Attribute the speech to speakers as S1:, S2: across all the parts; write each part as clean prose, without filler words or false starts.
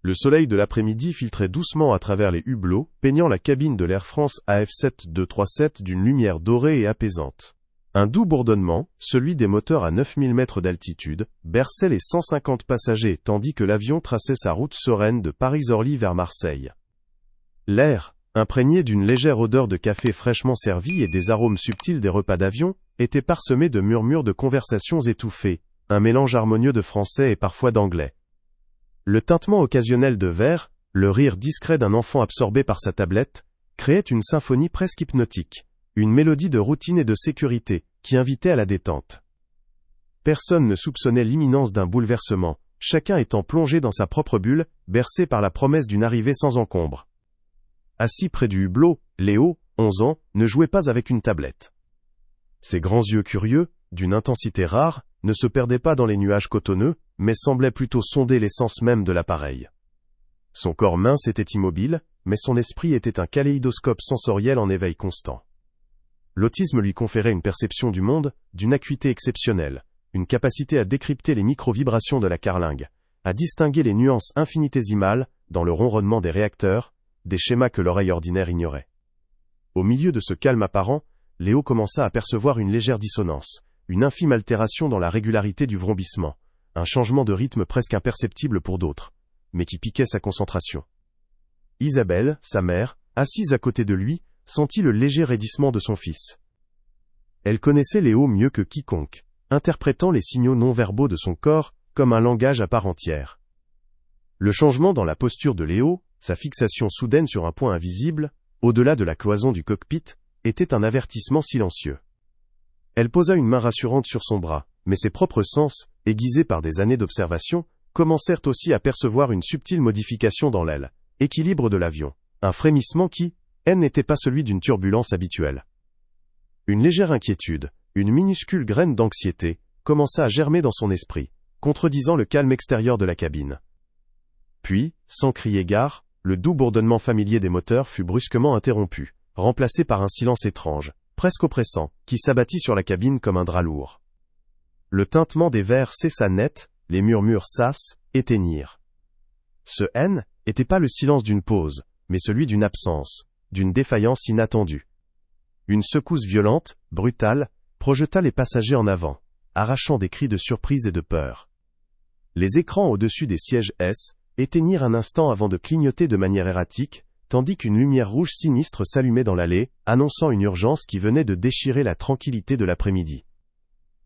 S1: Le soleil de l'après-midi filtrait doucement à travers les hublots, peignant la cabine de l'Air France AF7237 d'une lumière dorée et apaisante. Un doux bourdonnement, celui des moteurs à 9000 mètres d'altitude, berçait les 150 passagers tandis que l'avion traçait sa route sereine de Paris-Orly vers Marseille. L'air, imprégné d'une légère odeur de café fraîchement servi et des arômes subtils des repas d'avion, était parsemé de murmures de conversations étouffées, un mélange harmonieux de français et parfois d'anglais. Le tintement occasionnel de verre, le rire discret d'un enfant absorbé par sa tablette, créait une symphonie presque hypnotique, une mélodie de routine et de sécurité, qui invitait à la détente. Personne ne soupçonnait l'imminence d'un bouleversement, chacun étant plongé dans sa propre bulle, bercé par la promesse d'une arrivée sans encombre. Assis près du hublot, Léo, 11 ans, ne jouait pas avec une tablette. Ses grands yeux curieux, d'une intensité rare, ne se perdaient pas dans les nuages cotonneux, mais semblaient plutôt sonder l'essence même de l'appareil. Son corps mince était immobile, mais son esprit était un kaléidoscope sensoriel en éveil constant. L'autisme lui conférait une perception du monde, d'une acuité exceptionnelle, une capacité à décrypter les micro-vibrations de la carlingue, à distinguer les nuances infinitésimales, dans le ronronnement des réacteurs, des schémas que l'oreille ordinaire ignorait. Au milieu de ce calme apparent, Léo commença à percevoir une légère dissonance, une infime altération dans la régularité du vrombissement, un changement de rythme presque imperceptible pour d'autres, mais qui piquait sa concentration. Isabelle, sa mère, assise à côté de lui, sentit le léger raidissement de son fils. Elle connaissait Léo mieux que quiconque, interprétant les signaux non-verbaux de son corps comme un langage à part entière. Le changement dans la posture de Léo, sa fixation soudaine sur un point invisible, au-delà de la cloison du cockpit, était un avertissement silencieux. Elle posa une main rassurante sur son bras, mais ses propres sens, aiguisés par des années d'observation, commencèrent aussi à percevoir une subtile modification dans l'aile, équilibre de l'avion, un frémissement qui, n'était pas celui d'une turbulence habituelle. Une légère inquiétude, une minuscule graine d'anxiété, commença à germer dans son esprit, contredisant le calme extérieur de la cabine. Puis, sans crier gare, le doux bourdonnement familier des moteurs fut brusquement interrompu, remplacé par un silence étrange, presque oppressant, qui s'abattit sur la cabine comme un drap lourd. Le tintement des verres cessa net, les murmures s'éteignirent. Ce N n'était pas le silence d'une pause, mais celui d'une absence, d'une défaillance inattendue. Une secousse violente, brutale, projeta les passagers en avant, arrachant des cris de surprise et de peur. Les écrans au-dessus des sièges S éteignirent un instant avant de clignoter de manière erratique, tandis qu'une lumière rouge sinistre s'allumait dans l'allée, annonçant une urgence qui venait de déchirer la tranquillité de l'après-midi.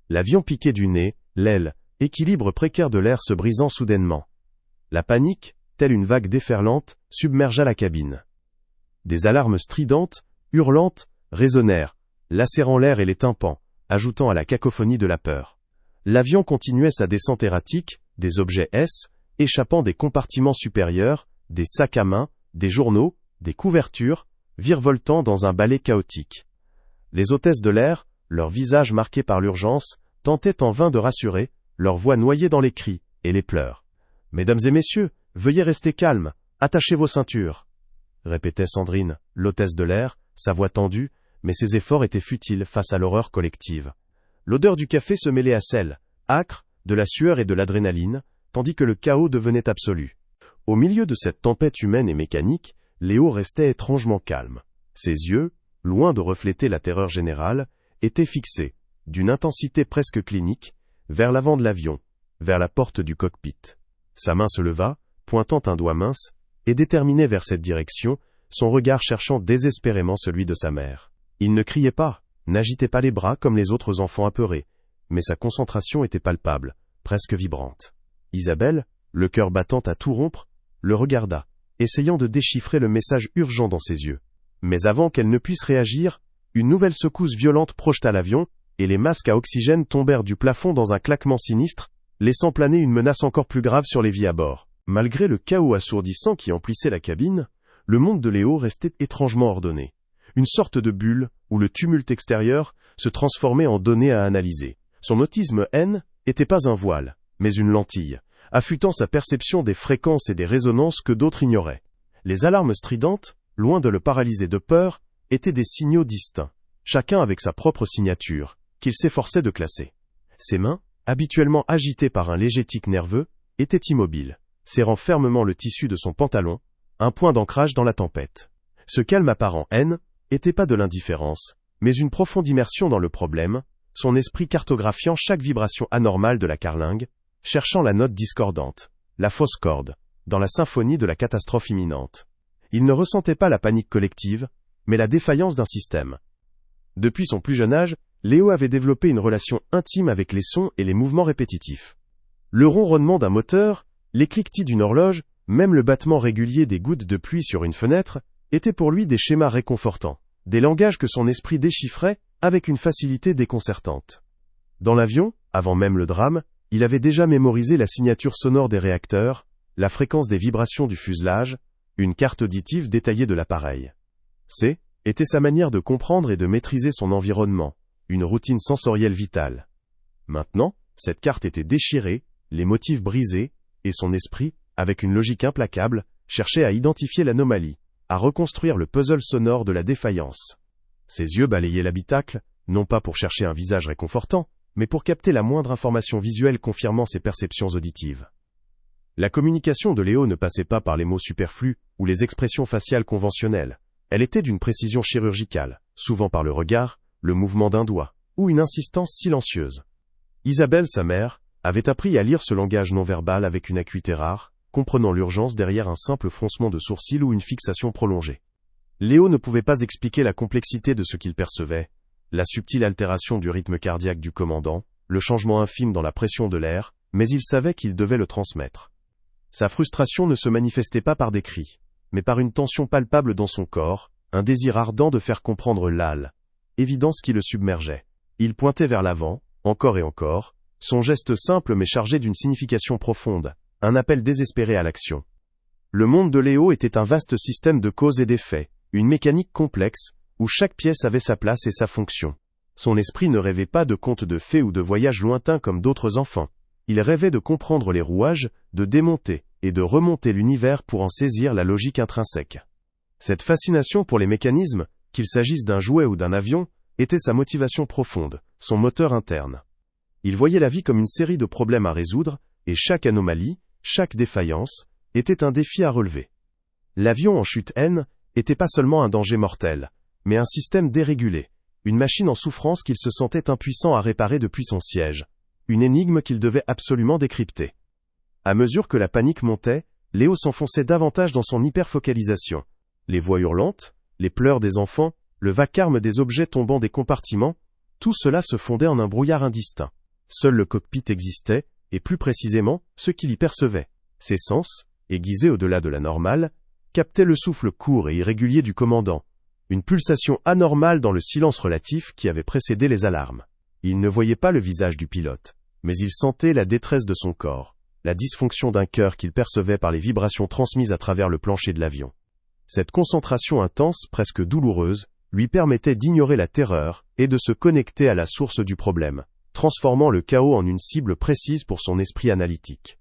S1: L'avion piquait du nez, l'aile, équilibre précaire de l'air se brisant soudainement. La panique, telle une vague déferlante, submergea la cabine. Des alarmes stridentes, hurlantes, résonnèrent, lacérant l'air et les tympans, ajoutant à la cacophonie de la peur. L'avion continuait sa descente erratique, des objets S, échappant des compartiments supérieurs, des sacs à main, des journaux, des couvertures, virevoltant dans un balai chaotique. Les hôtesses de l'air, leurs visages marqués par l'urgence, tentaient en vain de rassurer, leurs voix noyées dans les cris et les pleurs. « Mesdames et messieurs, veuillez rester calmes, attachez vos ceintures !» répétait Sandrine, l'hôtesse de l'air, sa voix tendue, mais ses efforts étaient futiles face à l'horreur collective. L'odeur du café se mêlait à celle, âcre, de la sueur et de l'adrénaline, tandis que le chaos devenait absolu. Au milieu de cette tempête humaine et mécanique, Léo restait étrangement calme. Ses yeux, loin de refléter la terreur générale, étaient fixés, d'une intensité presque clinique, vers l'avant de l'avion, vers la porte du cockpit. Sa main se leva, pointant un doigt mince, et déterminait vers cette direction, son regard cherchant désespérément celui de sa mère. Il ne criait pas, n'agitait pas les bras comme les autres enfants apeurés, mais sa concentration était palpable, presque vibrante. Isabelle, le cœur battant à tout rompre, le regarda, essayant de déchiffrer le message urgent dans ses yeux. Mais avant qu'elle ne puisse réagir, une nouvelle secousse violente projeta l'avion, et les masques à oxygène tombèrent du plafond dans un claquement sinistre, laissant planer une menace encore plus grave sur les vies à bord. Malgré le chaos assourdissant qui emplissait la cabine, le monde de Léo restait étrangement ordonné. Une sorte de bulle, où le tumulte extérieur se transformait en données à analyser. Son autisme N n'était pas un voile, mais une lentille, affûtant sa perception des fréquences et des résonances que d'autres ignoraient. Les alarmes stridentes, loin de le paralyser de peur, étaient des signaux distincts, chacun avec sa propre signature, qu'il s'efforçait de classer. Ses mains, habituellement agitées par un léger tic nerveux, étaient immobiles. serrant fermement le tissu de son pantalon, un point d'ancrage dans la tempête. Ce calme apparent était pas de l'indifférence, mais une profonde immersion dans le problème, son esprit cartographiant chaque vibration anormale de la carlingue, cherchant la note discordante, la fausse corde, dans la symphonie de la catastrophe imminente. Il ne ressentait pas la panique collective, mais la défaillance d'un système. Depuis son plus jeune âge, Léo avait développé une relation intime avec les sons et les mouvements répétitifs. Le ronronnement d'un moteur, les cliquetis d'une horloge, même le battement régulier des gouttes de pluie sur une fenêtre, étaient pour lui des schémas réconfortants, des langages que son esprit déchiffrait avec une facilité déconcertante. Dans l'avion, avant même le drame, il avait déjà mémorisé la signature sonore des réacteurs, la fréquence des vibrations du fuselage, une carte auditive détaillée de l'appareil. Était sa manière de comprendre et de maîtriser son environnement, une routine sensorielle vitale. Maintenant, cette carte était déchirée, les motifs brisés, et son esprit, avec une logique implacable, cherchait à identifier l'anomalie, à reconstruire le puzzle sonore de la défaillance. Ses yeux balayaient l'habitacle, non pas pour chercher un visage réconfortant, mais pour capter la moindre information visuelle confirmant ses perceptions auditives. La communication de Léo ne passait pas par les mots superflus ou les expressions faciales conventionnelles. Elle était d'une précision chirurgicale, souvent par le regard, le mouvement d'un doigt, ou une insistance silencieuse. Isabelle, sa mère, avait appris à lire ce langage non-verbal avec une acuité rare, comprenant l'urgence derrière un simple froncement de sourcils ou une fixation prolongée. Léo ne pouvait pas expliquer la complexité de ce qu'il percevait, la subtile altération du rythme cardiaque du commandant, le changement infime dans la pression de l'air, mais il savait qu'il devait le transmettre. Sa frustration ne se manifestait pas par des cris, mais par une tension palpable dans son corps, un désir ardent de faire comprendre l'âle, évidence qui le submergeait. Il pointait vers l'avant, encore et encore, son geste simple mais chargé d'une signification profonde, un appel désespéré à l'action. Le monde de Léo était un vaste système de causes et d'effets, une mécanique complexe, où chaque pièce avait sa place et sa fonction. Son esprit ne rêvait pas de contes de fées ou de voyages lointains comme d'autres enfants. Il rêvait de comprendre les rouages, de démonter et de remonter l'univers pour en saisir la logique intrinsèque. Cette fascination pour les mécanismes, qu'il s'agisse d'un jouet ou d'un avion, était sa motivation profonde, son moteur interne. Il voyait la vie comme une série de problèmes à résoudre, et chaque anomalie, chaque défaillance, était un défi à relever. L'avion en chute était pas seulement un danger mortel, mais un système dérégulé, une machine en souffrance qu'il se sentait impuissant à réparer depuis son siège, une énigme qu'il devait absolument décrypter. À mesure que la panique montait, Léo s'enfonçait davantage dans son hyperfocalisation. Les voix hurlantes, les pleurs des enfants, le vacarme des objets tombant des compartiments, tout cela se fondait en un brouillard indistinct. Seul le cockpit existait, et plus précisément, ce qu'il y percevait. Ses sens, aiguisés au-delà de la normale, captaient le souffle court et irrégulier du commandant, une pulsation anormale dans le silence relatif qui avait précédé les alarmes. Il ne voyait pas le visage du pilote, mais il sentait la détresse de son corps, la dysfonction d'un cœur qu'il percevait par les vibrations transmises à travers le plancher de l'avion. Cette concentration intense, presque douloureuse, lui permettait d'ignorer la terreur et de se connecter à la source du problème, transformant le chaos en une cible précise pour son esprit analytique.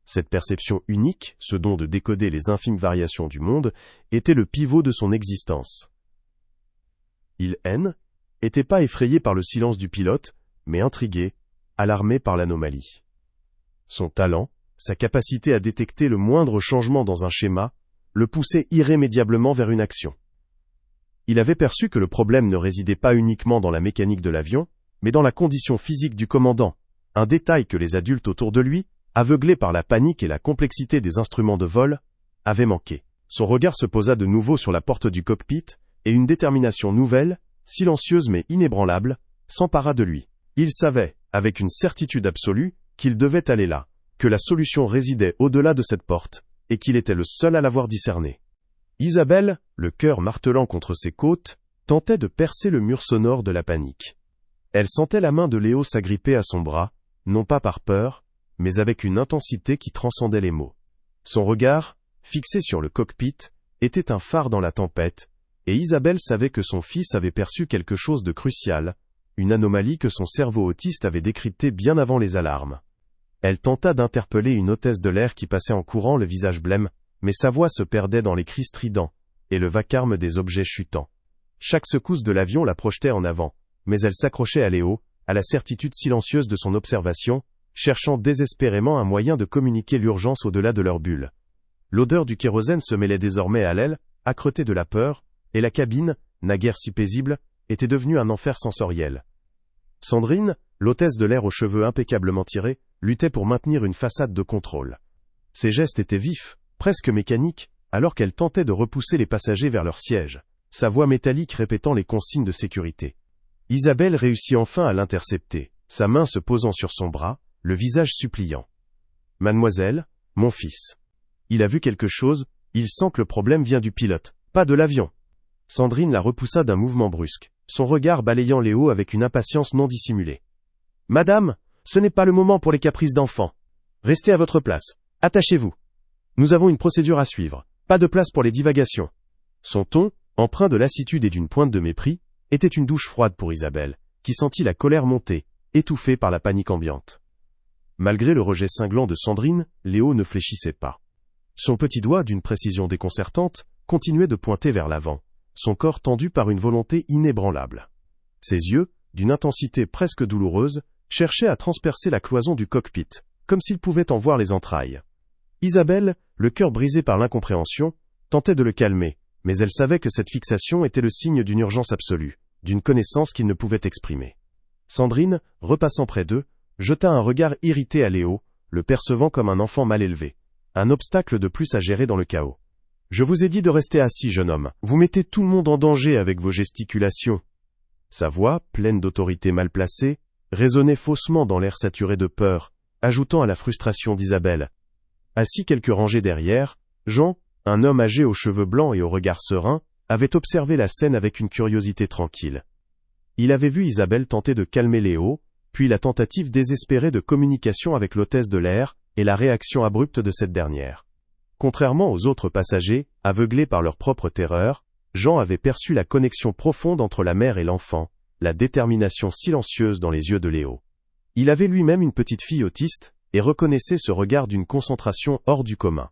S1: Cette perception unique, ce don de décoder les infimes variations du monde, était le pivot de son existence. Il était pas effrayé par le silence du pilote, mais intrigué, alarmé par l'anomalie. Son talent, sa capacité à détecter le moindre changement dans un schéma, le poussait irrémédiablement vers une action. Il avait perçu que le problème ne résidait pas uniquement dans la mécanique de l'avion, mais dans la condition physique du commandant, un détail que les adultes autour de lui, aveuglés par la panique et la complexité des instruments de vol, avaient manqué. Son regard se posa de nouveau sur la porte du cockpit, et une détermination nouvelle, silencieuse mais inébranlable, s'empara de lui. Il savait, avec une certitude absolue, qu'il devait aller là, que la solution résidait au-delà de cette porte, et qu'il était le seul à l'avoir discernée. Isabelle, le cœur martelant contre ses côtes, tentait de percer le mur sonore de la panique. Elle sentait la main de Léo s'agripper à son bras, non pas par peur, mais avec une intensité qui transcendait les mots. Son regard, fixé sur le cockpit, était un phare dans la tempête, et Isabelle savait que son fils avait perçu quelque chose de crucial, une anomalie que son cerveau autiste avait décryptée bien avant les alarmes. Elle tenta d'interpeller une hôtesse de l'air qui passait en courant le visage blême, mais sa voix se perdait dans les cris stridents, et le vacarme des objets chutants. Chaque secousse de l'avion la projetait en avant, mais elle s'accrochait à Léo, à la certitude silencieuse de son observation, cherchant désespérément un moyen de communiquer l'urgence au-delà de leur bulle. L'odeur du kérosène se mêlait désormais à l'aile, accrotée de la peur, et la cabine, naguère si paisible, était devenue un enfer sensoriel. Sandrine, l'hôtesse de l'air aux cheveux impeccablement tirés, luttait pour maintenir une façade de contrôle. Ses gestes étaient vifs, presque mécaniques, alors qu'elle tentait de repousser les passagers vers leur siège, sa voix métallique répétant les consignes de sécurité. Isabelle réussit enfin à l'intercepter, sa main se posant sur son bras, le visage suppliant. « Mademoiselle, mon fils. Il a vu quelque chose, il sent que le problème vient du pilote, pas de l'avion. » Sandrine la repoussa d'un mouvement brusque, son regard balayant Léo avec une impatience non dissimulée. « Madame, ce n'est pas le moment pour les caprices d'enfants. Restez à votre place, attachez-vous. Nous avons une procédure à suivre, pas de place pour les divagations. » Son ton, empreint de lassitude et d'une pointe de mépris, était une douche froide pour Isabelle, qui sentit la colère monter, étouffée par la panique ambiante. Malgré le rejet cinglant de Sandrine, Léo ne fléchissait pas. Son petit doigt, d'une précision déconcertante, continuait de pointer vers l'avant, son corps tendu par une volonté inébranlable. Ses yeux, d'une intensité presque douloureuse, cherchaient à transpercer la cloison du cockpit, comme s'ils pouvaient en voir les entrailles. Isabelle, le cœur brisé par l'incompréhension, tentait de le calmer, mais elle savait que cette fixation était le signe d'une urgence absolue, d'une connaissance qu'il ne pouvait exprimer. Sandrine, repassant près d'eux, jeta un regard irrité à Léo, le percevant comme un enfant mal élevé, un obstacle de plus à gérer dans le chaos. « Je vous ai dit de rester assis, jeune homme. Vous mettez tout le monde en danger avec vos gesticulations. » Sa voix, pleine d'autorité mal placée, résonnait faussement dans l'air saturé de peur, ajoutant à la frustration d'Isabelle. Assis quelques rangées derrière, Jean, un homme âgé aux cheveux blancs et au regard serein, avait observé la scène avec une curiosité tranquille. Il avait vu Isabelle tenter de calmer Léo, puis la tentative désespérée de communication avec l'hôtesse de l'air, et la réaction abrupte de cette dernière. Contrairement aux autres passagers, aveuglés par leur propre terreur, Jean avait perçu la connexion profonde entre la mère et l'enfant, la détermination silencieuse dans les yeux de Léo. Il avait lui-même une petite fille autiste, et reconnaissait ce regard d'une concentration hors du commun.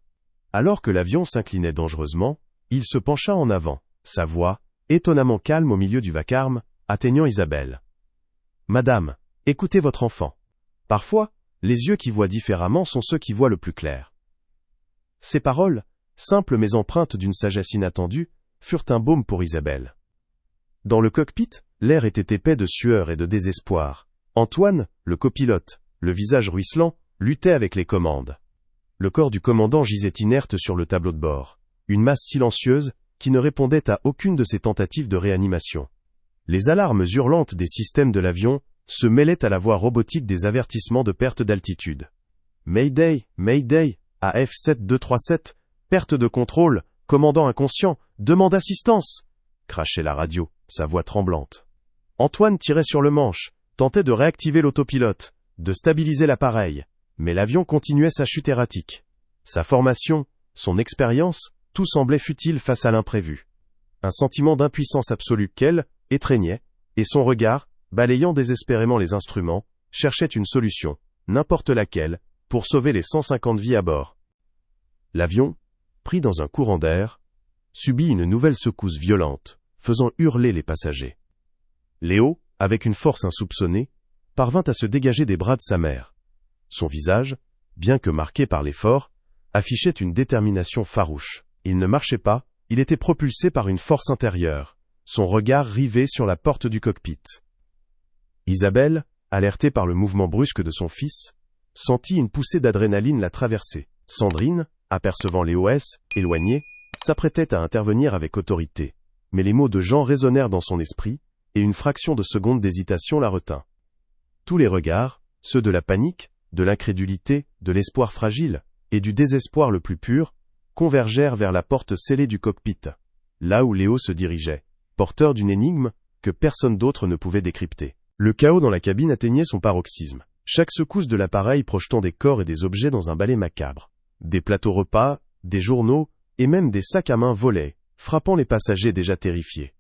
S1: Alors que l'avion s'inclinait dangereusement, il se pencha en avant, sa voix, étonnamment calme au milieu du vacarme, atteignant Isabelle. « Madame, écoutez votre enfant. Parfois, les yeux qui voient différemment sont ceux qui voient le plus clair. » Ces paroles, simples mais empreintes d'une sagesse inattendue, furent un baume pour Isabelle. Dans le cockpit, l'air était épais de sueur et de désespoir. Antoine, le copilote, le visage ruisselant, luttait avec les commandes. Le corps du commandant gisait inerte sur le tableau de bord, une masse silencieuse qui ne répondait à aucune de ses tentatives de réanimation. Les alarmes hurlantes des systèmes de l'avion se mêlaient à la voix robotique des avertissements de perte d'altitude. « Mayday, Mayday, AF7237, perte de contrôle, commandant inconscient, demande assistance !» crachait la radio, sa voix tremblante. Antoine tirait sur le manche, tentait de réactiver l'autopilote, de stabiliser l'appareil, mais l'avion continuait sa chute erratique. Sa formation, son expérience, tout semblait futile face à l'imprévu. Un sentiment d'impuissance absolue qu'elle étreignait, et son regard, balayant désespérément les instruments, cherchait une solution, n'importe laquelle, pour sauver les 150 vies à bord. L'avion, pris dans un courant d'air, subit une nouvelle secousse violente, faisant hurler les passagers. Léo, avec une force insoupçonnée, parvint à se dégager des bras de sa mère. Son visage, bien que marqué par l'effort, affichait une détermination farouche. Il ne marchait pas, il était propulsé par une force intérieure, son regard rivé sur la porte du cockpit. Isabelle, alertée par le mouvement brusque de son fils, sentit une poussée d'adrénaline la traverser. Sandrine, apercevant Léo éloigné, s'apprêtait à intervenir avec autorité, mais les mots de Jean résonnèrent dans son esprit, et une fraction de seconde d'hésitation la retint. Tous les regards, ceux de la panique, de l'incrédulité, de l'espoir fragile, et du désespoir le plus pur, convergèrent vers la porte scellée du cockpit, là où Léo se dirigeait, porteur d'une énigme que personne d'autre ne pouvait décrypter. Le chaos dans la cabine atteignait son paroxysme, chaque secousse de l'appareil projetant des corps et des objets dans un balai macabre. Des plateaux repas, des journaux, et même des sacs à main volaient, frappant les passagers déjà terrifiés.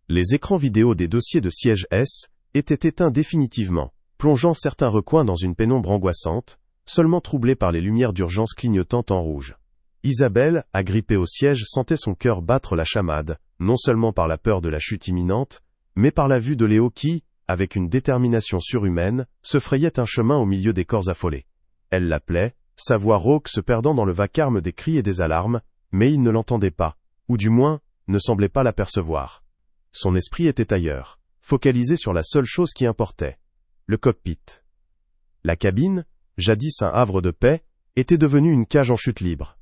S1: Les écrans vidéo des dossiers de siège S étaient éteints définitivement, plongeant certains recoins dans une pénombre angoissante, seulement troublée par les lumières d'urgence clignotant en rouge. Isabelle, agrippée au siège, sentait son cœur battre la chamade, non seulement par la peur de la chute imminente, mais par la vue de Léo qui, avec une détermination surhumaine, se frayait un chemin au milieu des corps affolés. Elle l'appelait, sa voix rauque se perdant dans le vacarme des cris et des alarmes, mais il ne l'entendait pas, ou du moins, ne semblait pas l'apercevoir. Son esprit était ailleurs, focalisé sur la seule chose qui importait, le cockpit. La cabine, jadis un havre de paix, était devenue une cage en chute libre.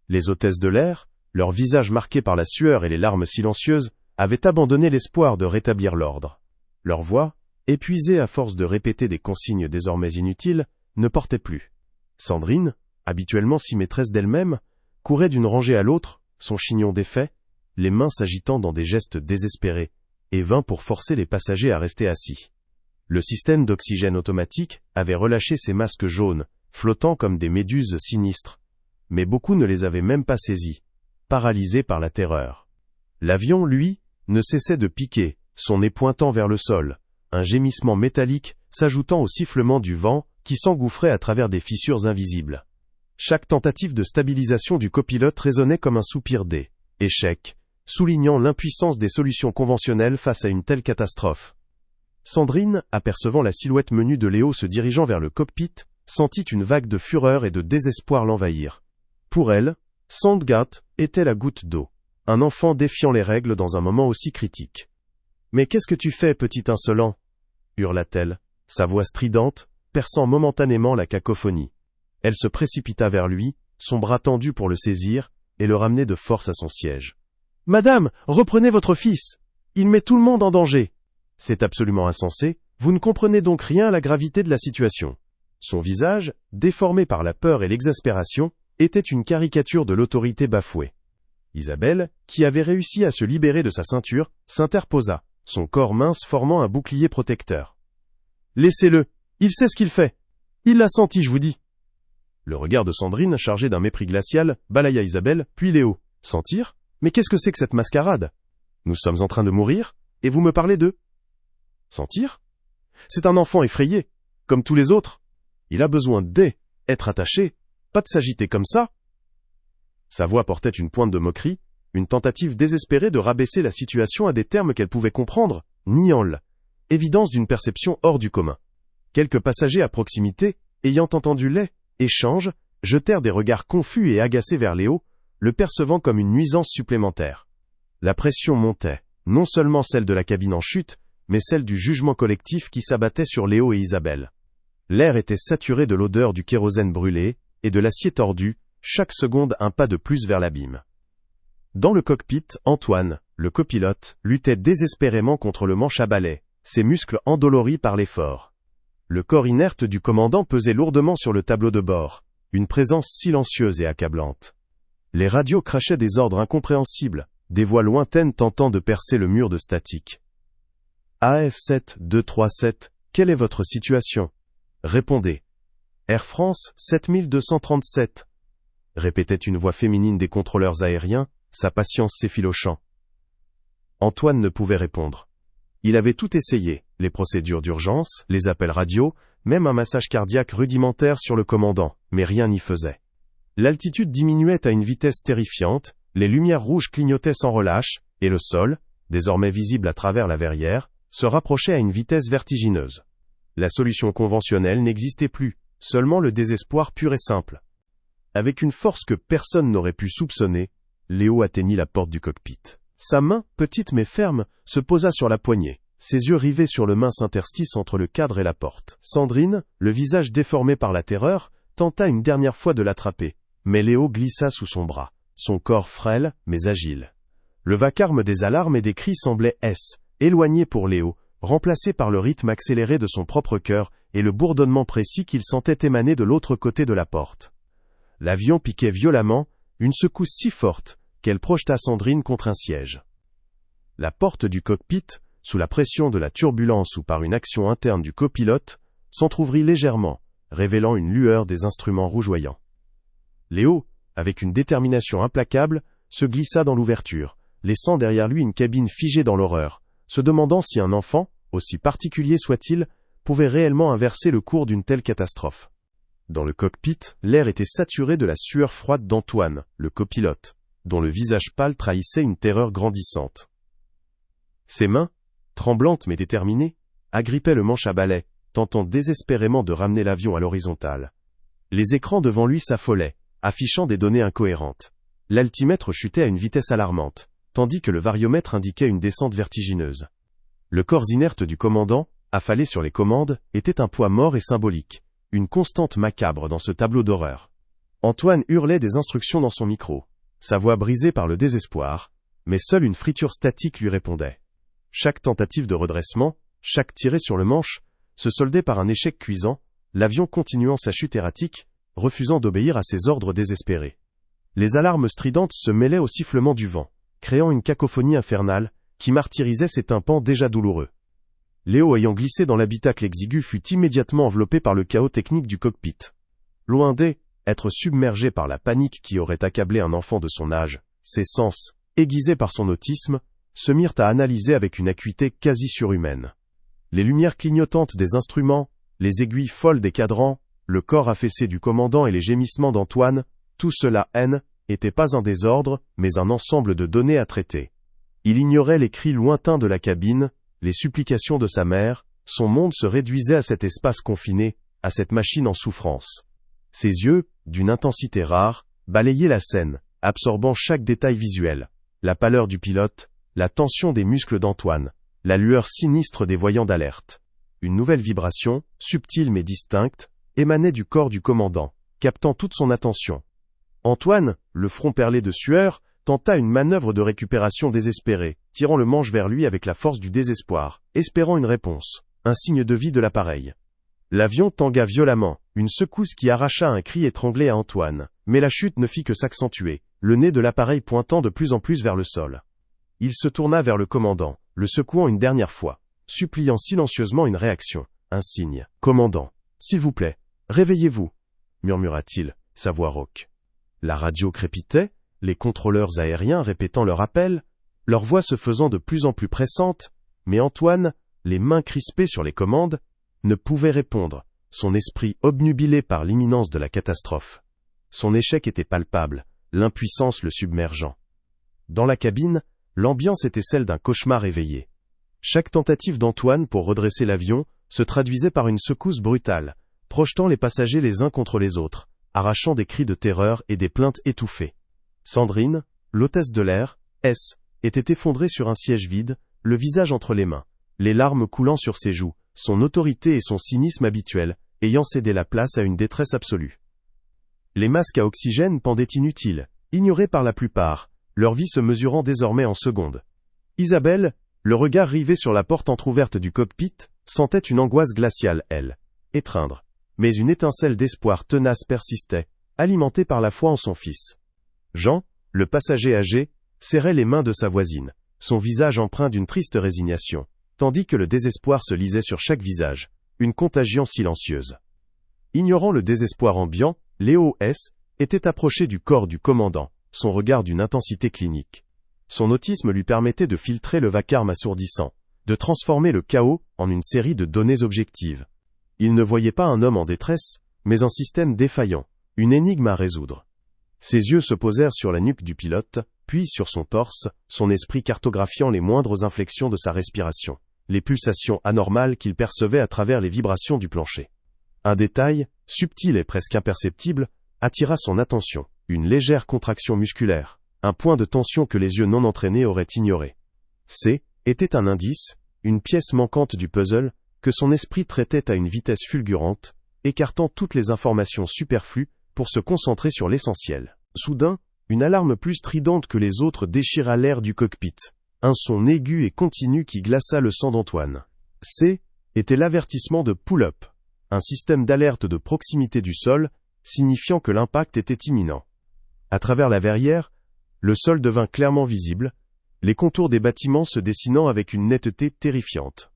S1: Les hôtesses de l'air, leurs visages marqués par la sueur et les larmes silencieuses, avaient abandonné l'espoir de rétablir l'ordre. Leur voix, épuisée à force de répéter des consignes désormais inutiles, ne portait plus. Sandrine, habituellement si maîtresse d'elle-même, courait d'une rangée à l'autre, son chignon défait, les mains s'agitant dans des gestes désespérés, et vint pour forcer les passagers à rester assis. Le système d'oxygène automatique avait relâché ses masques jaunes, flottant comme des méduses sinistres. Mais beaucoup ne les avaient même pas saisis, paralysés par la terreur. L'avion, lui, ne cessait de piquer, son nez pointant vers le sol, un gémissement métallique s'ajoutant au sifflement du vent qui s'engouffrait à travers des fissures invisibles. Chaque tentative de stabilisation du copilote résonnait comme un soupir d'échec, soulignant l'impuissance des solutions conventionnelles face à une telle catastrophe. Sandrine, apercevant la silhouette menue de Léo se dirigeant vers le cockpit, sentit une vague de fureur et de désespoir l'envahir. Pour elle, Sandgat était la goutte d'eau, un enfant défiant les règles dans un moment aussi critique. « Mais qu'est-ce que tu fais, petit insolent » hurla-t-elle, sa voix stridente, perçant momentanément la cacophonie. Elle se précipita vers lui, son bras tendu pour le saisir, et le ramener de force à son siège. « Madame, reprenez votre fils. Il met tout le monde en danger. » « C'est absolument insensé, vous ne comprenez donc rien à la gravité de la situation. » Son visage, déformé par la peur et l'exaspération, était une caricature de l'autorité bafouée. Isabelle, qui avait réussi à se libérer de sa ceinture, s'interposa, son corps mince formant un bouclier protecteur. « Laissez-le, il sait ce qu'il fait. Il l'a senti, je vous dis. » Le regard de Sandrine, chargé d'un mépris glacial, balaya Isabelle, puis Léo. « Sentir ? Mais qu'est-ce que c'est que cette mascarade ? Nous sommes en train de mourir, et vous me parlez d'eux. Sentir ? C'est un enfant effrayé, comme tous les autres. Il a besoin d'être attaché, pas de s'agiter comme ça. » Sa voix portait une pointe de moquerie, une tentative désespérée de rabaisser la situation à des termes qu'elle pouvait comprendre, niant l'évidence d'une perception hors du commun. Quelques passagers à proximité, ayant entendu l'échange, jetèrent des regards confus et agacés vers Léo, le percevant comme une nuisance supplémentaire. La pression montait, non seulement celle de la cabine en chute, mais celle du jugement collectif qui s'abattait sur Léo et Isabelle. L'air était saturé de l'odeur du kérosène brûlé, et de l'acier tordu, chaque seconde un pas de plus vers l'abîme. Dans le cockpit, Antoine, le copilote, luttait désespérément contre le manche à balai, ses muscles endoloris par l'effort. Le corps inerte du commandant pesait lourdement sur le tableau de bord, une présence silencieuse et accablante. Les radios crachaient des ordres incompréhensibles, des voix lointaines tentant de percer le mur de statique. AF7237, quelle est votre situation ? Répondez. Air France 7237. Répétait une voix féminine des contrôleurs aériens, sa patience s'effilochant. Antoine ne pouvait répondre. Il avait tout essayé, les procédures d'urgence, les appels radio, même un massage cardiaque rudimentaire sur le commandant, mais rien n'y faisait. L'altitude diminuait à une vitesse terrifiante, les lumières rouges clignotaient sans relâche, et le sol, désormais visible à travers la verrière, se rapprochait à une vitesse vertigineuse. La solution conventionnelle n'existait plus, seulement le désespoir pur et simple. Avec une force que personne n'aurait pu soupçonner, Léo atteignit la porte du cockpit. Sa main, petite mais ferme, se posa sur la poignée, ses yeux rivés sur le mince interstice entre le cadre et la porte. Sandrine, le visage déformé par la terreur, tenta une dernière fois de l'attraper, mais Léo glissa sous son bras, son corps frêle mais agile. Le vacarme des alarmes et des cris semblait éloigné pour Léo, remplacé par le rythme accéléré de son propre cœur et le bourdonnement précis qu'il sentait émaner de l'autre côté de la porte. L'avion piquait violemment, une secousse si forte qu'elle projeta Sandrine contre un siège. La porte du cockpit, sous la pression de la turbulence ou par une action interne du copilote, s'entr'ouvrit légèrement, révélant une lueur des instruments rougeoyants. Léo, avec une détermination implacable, se glissa dans l'ouverture, laissant derrière lui une cabine figée dans l'horreur, se demandant si un enfant, aussi particulier soit-il, pouvait réellement inverser le cours d'une telle catastrophe. Dans le cockpit, l'air était saturé de la sueur froide d'Antoine, le copilote, dont le visage pâle trahissait une terreur grandissante. Ses mains, tremblantes mais déterminées, agrippait le manche à balai, tentant désespérément de ramener l'avion à l'horizontale. Les écrans devant lui s'affolaient, affichant des données incohérentes. L'altimètre chutait à une vitesse alarmante, tandis que le variomètre indiquait une descente vertigineuse. Le corps inerte du commandant, affalé sur les commandes, était un poids mort et symbolique, une constante macabre dans ce tableau d'horreur. Antoine hurlait des instructions dans son micro, sa voix brisée par le désespoir, mais seule une friture statique lui répondait. Chaque tentative de redressement, chaque tirée sur le manche, se soldait par un échec cuisant, l'avion continuant sa chute erratique, refusant d'obéir à ses ordres désespérés. Les alarmes stridentes se mêlaient au sifflement du vent, créant une cacophonie infernale, qui martyrisait ses tympans déjà douloureux. Léo, ayant glissé dans l'habitacle exigu, fut immédiatement enveloppé par le chaos technique du cockpit. Loin d'être submergé par la panique qui aurait accablé un enfant de son âge, ses sens, aiguisés par son autisme, se mirent à analyser avec une acuité quasi surhumaine. Les lumières clignotantes des instruments, les aiguilles folles des cadrans, le corps affaissé du commandant et les gémissements d'Antoine, tout cela n'était pas un désordre, mais un ensemble de données à traiter. Il ignorait les cris lointains de la cabine, les supplications de sa mère, son monde se réduisait à cet espace confiné, à cette machine en souffrance. Ses yeux, d'une intensité rare, balayaient la scène, absorbant chaque détail visuel. La pâleur du pilote, la tension des muscles d'Antoine, la lueur sinistre des voyants d'alerte. Une nouvelle vibration, subtile mais distincte, émanait du corps du commandant, captant toute son attention. Antoine, le front perlé de sueur, tenta une manœuvre de récupération désespérée, tirant le manche vers lui avec la force du désespoir, espérant une réponse, un signe de vie de l'appareil. L'avion tangua violemment, une secousse qui arracha un cri étranglé à Antoine, mais la chute ne fit que s'accentuer, le nez de l'appareil pointant de plus en plus vers le sol. Il se tourna vers le commandant, le secouant une dernière fois, suppliant silencieusement une réaction, un signe. « Commandant, s'il vous plaît, réveillez-vous » murmura-t-il, sa voix rauque. La radio crépitait, les contrôleurs aériens répétant leur appel, leur voix se faisant de plus en plus pressante, mais Antoine, les mains crispées sur les commandes, ne pouvait répondre, son esprit obnubilé par l'imminence de la catastrophe. Son échec était palpable, l'impuissance le submergeant. Dans la cabine, l'ambiance était celle d'un cauchemar éveillé. Chaque tentative d'Antoine pour redresser l'avion se traduisait par une secousse brutale, projetant les passagers les uns contre les autres, arrachant des cris de terreur et des plaintes étouffées. Sandrine, l'hôtesse de l'air, était effondrée sur un siège vide, le visage entre les mains, les larmes coulant sur ses joues, son autorité et son cynisme habituel, ayant cédé la place à une détresse absolue. Les masques à oxygène pendaient inutiles, ignorés par la plupart, leur vie se mesurant désormais en secondes. Isabelle, le regard rivé sur la porte entr'ouverte du cockpit, sentait une angoisse glaciale, étreindre. Mais une étincelle d'espoir tenace persistait, alimentée par la foi en son fils. Jean, le passager âgé, serrait les mains de sa voisine, son visage empreint d'une triste résignation, tandis que le désespoir se lisait sur chaque visage, une contagion silencieuse. Ignorant le désespoir ambiant, Léo était approché du corps du commandant, son regard d'une intensité clinique. Son autisme lui permettait de filtrer le vacarme assourdissant, de transformer le chaos en une série de données objectives. Il ne voyait pas un homme en détresse, mais un système défaillant, une énigme à résoudre. Ses yeux se posèrent sur la nuque du pilote, puis sur son torse, son esprit cartographiant les moindres inflexions de sa respiration, les pulsations anormales qu'il percevait à travers les vibrations du plancher. Un détail, subtil et presque imperceptible, attira son attention, une légère contraction musculaire, un point de tension que les yeux non entraînés auraient ignoré. Était un indice, une pièce manquante du puzzle, que son esprit traitait à une vitesse fulgurante, écartant toutes les informations superflues pour se concentrer sur l'essentiel. Soudain, une alarme plus stridente que les autres déchira l'air du cockpit. Un son aigu et continu qui glaça le sang d'Antoine. Était l'avertissement de pull-up, un système d'alerte de proximité du sol, signifiant que l'impact était imminent. À travers la verrière, le sol devint clairement visible, les contours des bâtiments se dessinant avec une netteté terrifiante.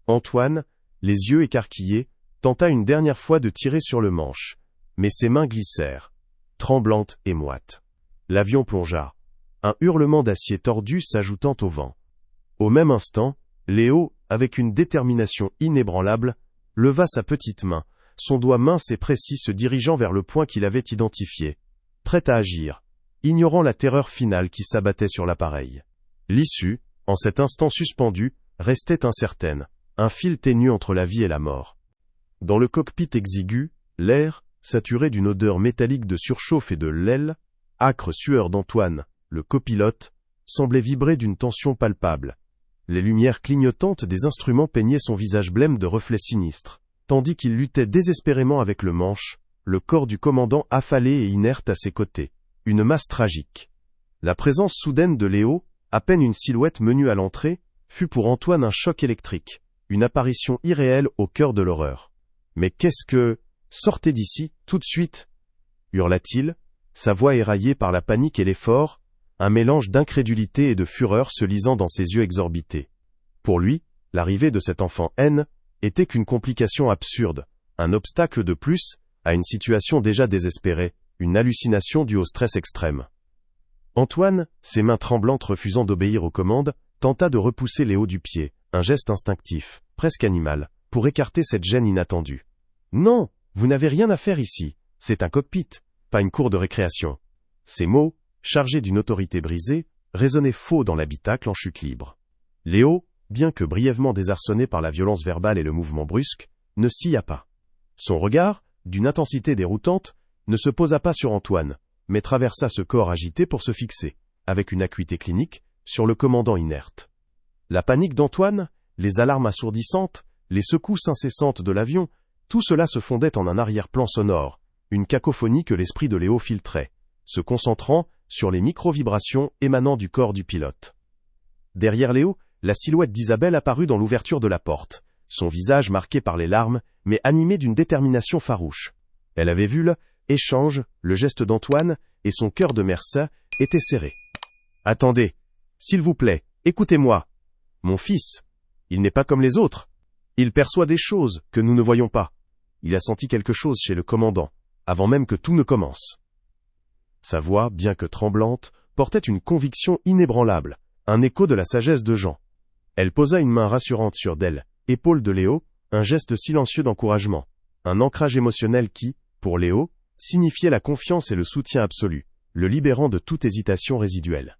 S1: Antoine, les yeux écarquillés, tenta une dernière fois de tirer sur le manche, mais ses mains glissèrent, tremblantes et moites. L'avion plongea, un hurlement d'acier tordu s'ajoutant au vent. Au même instant, Léo, avec une détermination inébranlable, leva sa petite main, son doigt mince et précis se dirigeant vers le point qu'il avait identifié, prêt à agir, ignorant la terreur finale qui s'abattait sur l'appareil. L'issue, en cet instant suspendu, restait incertaine, un fil ténu entre la vie et la mort. Dans le cockpit exigu, l'air, saturé d'une odeur métallique de surchauffe et de l'aile, âcre sueur d'Antoine, le copilote, semblait vibrer d'une tension palpable. Les lumières clignotantes des instruments peignaient son visage blême de reflets sinistres, tandis qu'il luttait désespérément avec le manche, le corps du commandant affalé et inerte à ses côtés. Une masse tragique. La présence soudaine de Léo, à peine une silhouette menue à l'entrée, fut pour Antoine un choc électrique, une apparition irréelle au cœur de l'horreur. « Mais qu'est-ce que... Sortez d'ici, tout de suite !» hurla-t-il, sa voix éraillée par la panique et l'effort, un mélange d'incrédulité et de fureur se lisant dans ses yeux exorbités. Pour lui, l'arrivée de cet enfant N était qu'une complication absurde, un obstacle de plus à une situation déjà désespérée, une hallucination due au stress extrême. Antoine, ses mains tremblantes refusant d'obéir aux commandes, tenta de repousser Léo du pied, un geste instinctif, presque animal, pour écarter cette gêne inattendue. « Non, vous n'avez rien à faire ici, c'est un cockpit, pas une cour de récréation. » Ces mots, chargés d'une autorité brisée, résonnaient faux dans l'habitacle en chute libre. Léo, bien que brièvement désarçonné par la violence verbale et le mouvement brusque, ne scia pas. Son regard, d'une intensité déroutante, ne se posa pas sur Antoine, mais traversa ce corps agité pour se fixer, avec une acuité clinique, sur le commandant inerte. La panique d'Antoine, les alarmes assourdissantes, les secousses incessantes de l'avion, tout cela se fondait en un arrière-plan sonore, une cacophonie que l'esprit de Léo filtrait, se concentrant sur les micro-vibrations émanant du corps du pilote. Derrière Léo, la silhouette d'Isabelle apparut dans l'ouverture de la porte, son visage marqué par les larmes, mais animé d'une détermination farouche. Elle avait vu l'échange, le geste d'Antoine, et son cœur de Mersa était serré. « Attendez, s'il vous plaît, écoutez-moi. Mon fils, il n'est pas comme les autres. Il perçoit des choses que nous ne voyons pas. Il a senti quelque chose chez le commandant, avant même que tout ne commence. » Sa voix, bien que tremblante, portait une conviction inébranlable, un écho de la sagesse de Jean. Elle posa une main rassurante sur d'elle, épaule de Léo, un geste silencieux d'encouragement, un ancrage émotionnel qui, pour Léo, signifiait la confiance et le soutien absolu, le libérant de toute hésitation résiduelle.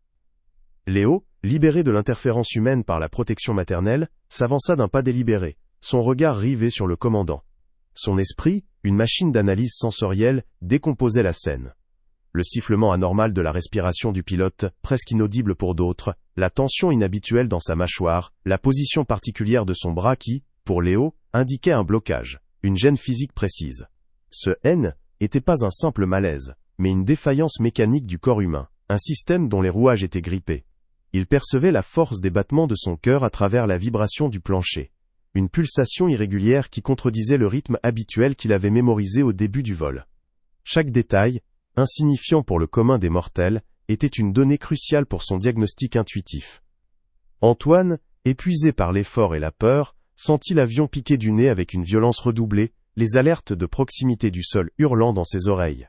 S1: Léo, libéré de l'interférence humaine par la protection maternelle, s'avança d'un pas délibéré, son regard rivé sur le commandant. Son esprit, une machine d'analyse sensorielle, décomposait la scène. Le sifflement anormal de la respiration du pilote, presque inaudible pour d'autres, la tension inhabituelle dans sa mâchoire, la position particulière de son bras qui, pour Léo, indiquait un blocage, une gêne physique précise. Ce N n'était pas un simple malaise, mais une défaillance mécanique du corps humain, un système dont les rouages étaient grippés. Il percevait la force des battements de son cœur à travers la vibration du plancher, une pulsation irrégulière qui contredisait le rythme habituel qu'il avait mémorisé au début du vol. Chaque détail, insignifiant pour le commun des mortels, était une donnée cruciale pour son diagnostic intuitif. Antoine, épuisé par l'effort et la peur, sentit l'avion piquer du nez avec une violence redoublée, les alertes de proximité du sol hurlant dans ses oreilles.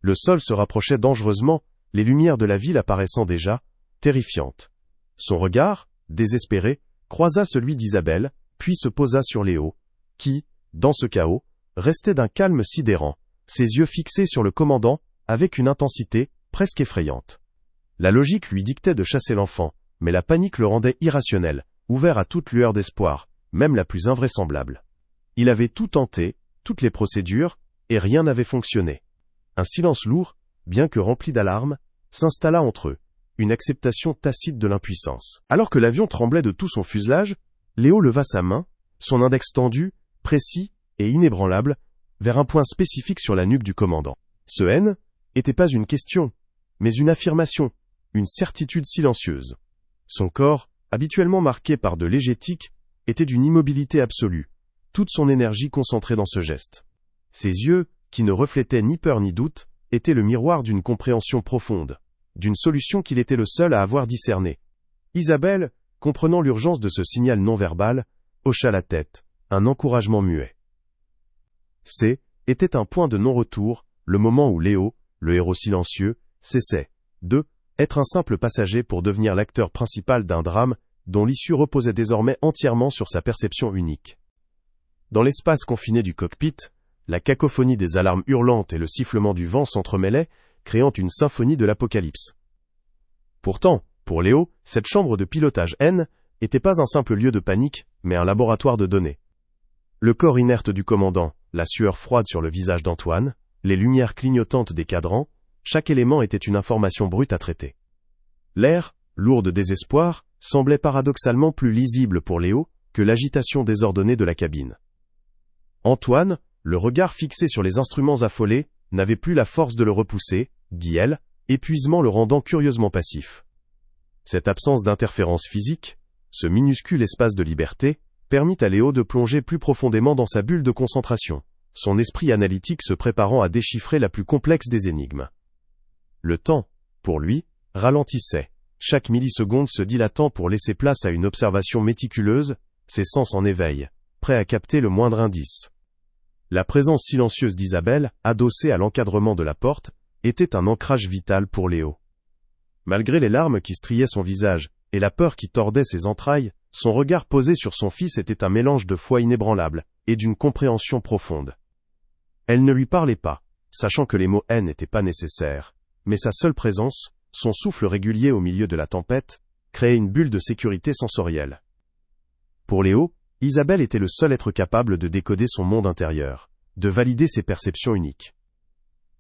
S1: Le sol se rapprochait dangereusement, les lumières de la ville apparaissant déjà, terrifiantes. Son regard, désespéré, croisa celui d'Isabelle, puis se posa sur Léo, qui, dans ce chaos, restait d'un calme sidérant, ses yeux fixés sur le commandant, avec une intensité presque effrayante. La logique lui dictait de chasser l'enfant, mais la panique le rendait irrationnel, ouvert à toute lueur d'espoir, même la plus invraisemblable. Il avait tout tenté, toutes les procédures, et rien n'avait fonctionné. Un silence lourd, bien que rempli d'alarmes, s'installa entre eux, une acceptation tacite de l'impuissance. Alors que l'avion tremblait de tout son fuselage, Léo leva sa main, son index tendu, précis et inébranlable, vers un point spécifique sur la nuque du commandant. Ce N n'était pas une question, mais une affirmation, une certitude silencieuse. Son corps, habituellement marqué par de légers tics, était d'une immobilité absolue, toute son énergie concentrée dans ce geste. Ses yeux, qui ne reflétaient ni peur ni doute, étaient le miroir d'une compréhension profonde, d'une solution qu'il était le seul à avoir discernée. Isabelle, comprenant l'urgence de ce signal non-verbal, hocha la tête, un encouragement muet. Était un point de non-retour, le moment où Léo, le héros silencieux, cessait de être un simple passager pour devenir l'acteur principal d'un drame dont l'issue reposait désormais entièrement sur sa perception unique. Dans l'espace confiné du cockpit, la cacophonie des alarmes hurlantes et le sifflement du vent s'entremêlaient, créant une symphonie de l'apocalypse. Pourtant, pour Léo, cette chambre de pilotage N n'était pas un simple lieu de panique, mais un laboratoire de données. Le corps inerte du commandant, la sueur froide sur le visage d'Antoine, les lumières clignotantes des cadrans, chaque élément était une information brute à traiter. L'air, lourd de désespoir, semblait paradoxalement plus lisible pour Léo que l'agitation désordonnée de la cabine. Antoine, le regard fixé sur les instruments affolés, n'avait plus la force de le repousser, dit elle, épuisement le rendant curieusement passif. Cette absence d'interférence physique, ce minuscule espace de liberté, permit à Léo de plonger plus profondément dans sa bulle de concentration, son esprit analytique se préparant à déchiffrer la plus complexe des énigmes. Le temps, pour lui, ralentissait, chaque milliseconde se dilatant pour laisser place à une observation méticuleuse, ses sens en éveil, prêts à capter le moindre indice. La présence silencieuse d'Isabelle, adossée à l'encadrement de la porte, était un ancrage vital pour Léo. Malgré les larmes qui striaient son visage, et la peur qui tordait ses entrailles, son regard posé sur son fils était un mélange de foi inébranlable, et d'une compréhension profonde. Elle ne lui parlait pas, sachant que les mots haine n'étaient pas nécessaires, mais sa seule présence, son souffle régulier au milieu de la tempête, créait une bulle de sécurité sensorielle. Pour Léo, Isabelle était le seul être capable de décoder son monde intérieur, de valider ses perceptions uniques.